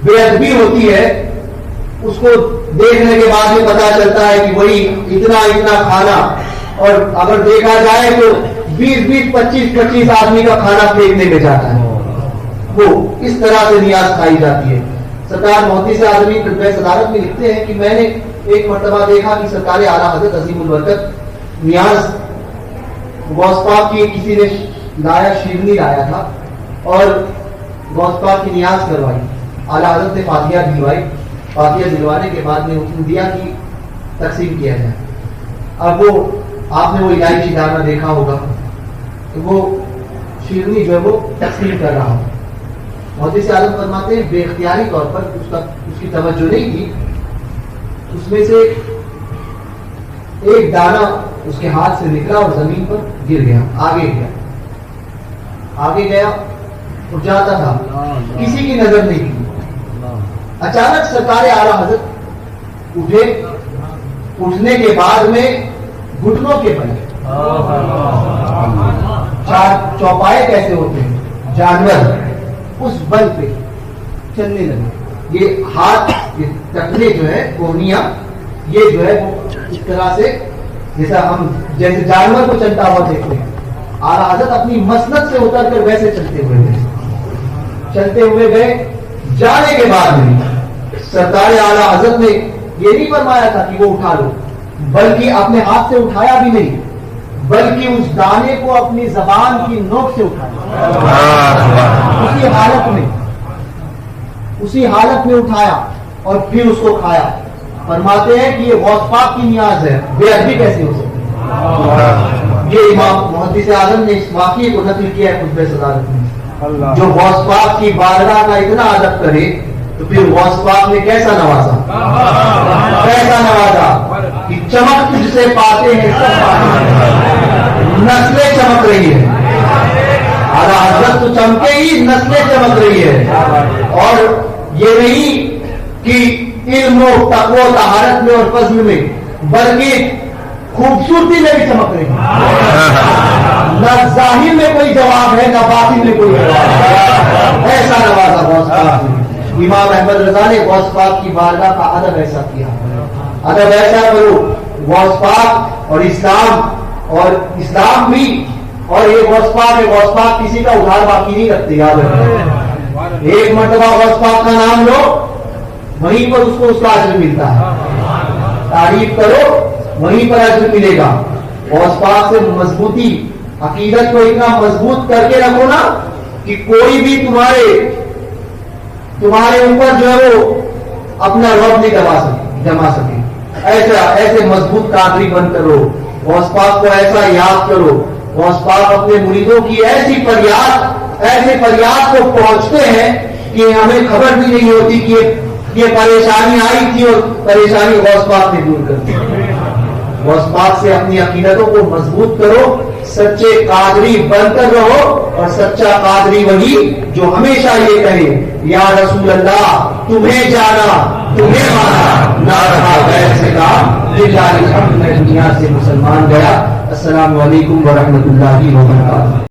بے ادبی ہوتی ہے اس کو دیکھنے کے بعد میں پتا چلتا ہے کہ وہی اتنا کھانا, اور اگر دیکھا جائے تو 20 25 آدمی کا کھانا پھینکنے میں جاتا ہے. وہ اس طرح سے نیاز کھائی جاتی ہے. سرکار محدث عالمین صدارت میں لکھتے ہیں کہ میں نے ایک مرتبہ دیکھا کہ سرکار اعلیٰ حضرت عظیم البرکت نیاز غوث پاک کی کسی نے لایا, شیرنی لایا تھا اور غوث پاک کی نیاز کروائی. اعلیٰ حضرت نے فاتحہ دلوائی. فاتحہ دلوانے کے بعد نے حکم دیا کہ تقسیم کیا جائے. اب وہ آپ نے وہ الہی دانہ دیکھا ہوگا, تو وہ شیرنی جو ہے وہ تقسیم کر رہا ہوں. محدث عالم فرماتے ہیں بے اختیاری طور پر اس کی توجہ نہیں کی, اس میں سے ایک دانہ اس کے ہاتھ سے نکلا اور زمین پر گر گیا. آگے گیا اور جاتا تھا, کسی کی نظر نہیں کی. اچانک سرکار اعلیٰ حضرت اٹھے. اٹھنے کے بعد میں گھٹنوں کے بل, چوپائے کیسے ہوتے ہیں جانور, اس بل پہ چلنے لگے. یہ ہاتھ ٹکنے جو ہے کوہنیاں, یہ جو ہے اس طرح سے جیسے جانور کو چلتا ہوا دیکھتے ہیں. اعلیٰ حضرت اپنی مسند سے اتر کر ویسے چلتے ہوئے گئے. جانے کے بعد میں سرکار اعلیٰ حضرت نے یہ نہیں فرمایا تھا کہ وہ اٹھا لو, بلکہ اپنے ہاتھ سے اٹھایا بھی نہیں, بلکہ اس دانے کو اپنی زبان کی نوک سے اٹھایا. اسی حالت میں اٹھایا اور پھر اس کو کھایا. فرماتے ہیں کہ یہ غوث پاک کی نیاز ہے, بے ادبی کیسے ہو سکتی ہے. یہ امام محدث اعظم نے اس واقعے کو نقل کیا ہے خطبہ صدارت میں. جو غوث پاک کی بارگاہ کا اتنا ادب کرے تو پھر غوث پاک نے کیسا نوازا کہ چمک تجھ سے پاتے ہیں سب پاتے ہیں, نسلیں چمک رہی ہے. اعلیٰ حضرت تو چمکے ہی, نسلیں چمک رہی ہے. اور یہ نہیں کہ علم و تقوی و طہارت میں اور فضل میں, بلکہ خوبصورتی میں بھی چمک رہی ہے. نہ ظاہر میں کوئی جواب ہے, نہ باطن میں کوئی جواب ہے. ایسا نوازا غوث پاک نے. امام احمد رضا نے غوث پاک کی بارگاہ کا ادب ایسا کیا. ادب ایسا کرو. غوث پاک اور اسلام بھی, اور یہ غوث پاک ہے. غوث پاک کسی کا ادھار باقی نہیں رکھتے, یاد رکھنا. ایک مرتبہ غوث پاک کا نام لو, وہیں پر اس کو اس کا اجر ملتا ہے. تعریف کرو, وہیں پر اجر ملے گا. غوث پاک سے مضبوطی, عقیدت کو اتنا مضبوط کر کے رکھو نا کہ کوئی بھی تمہارے اوپر جو ہے وہ اپنا رب نہیں جما سکے. ایسے مضبوط قادری بن کرو. غوث پاک کو ایسا یاد کرو. غوث پاک اپنے مریدوں کی ایسے فریاد کو پہنچتے ہیں کہ ہمیں خبر بھی نہیں ہوتی کہ یہ پریشانی آئی تھی اور پریشانی غوث پاک نے دور کر دی. غوث پاک سے اپنی عقیدتوں کو مضبوط کرو, سچے قادری بن کر رہو. اور سچا قادری وہی جو ہمیشہ یہ کہے یا رسول اللہ تمہیں جانا تمہیں مانا, نہ رہا غیر سے کام, للہ الحمد میں دنیا سے مسلمان گیا. السلام علیکم ورحمۃ اللہ وبرکاتہ.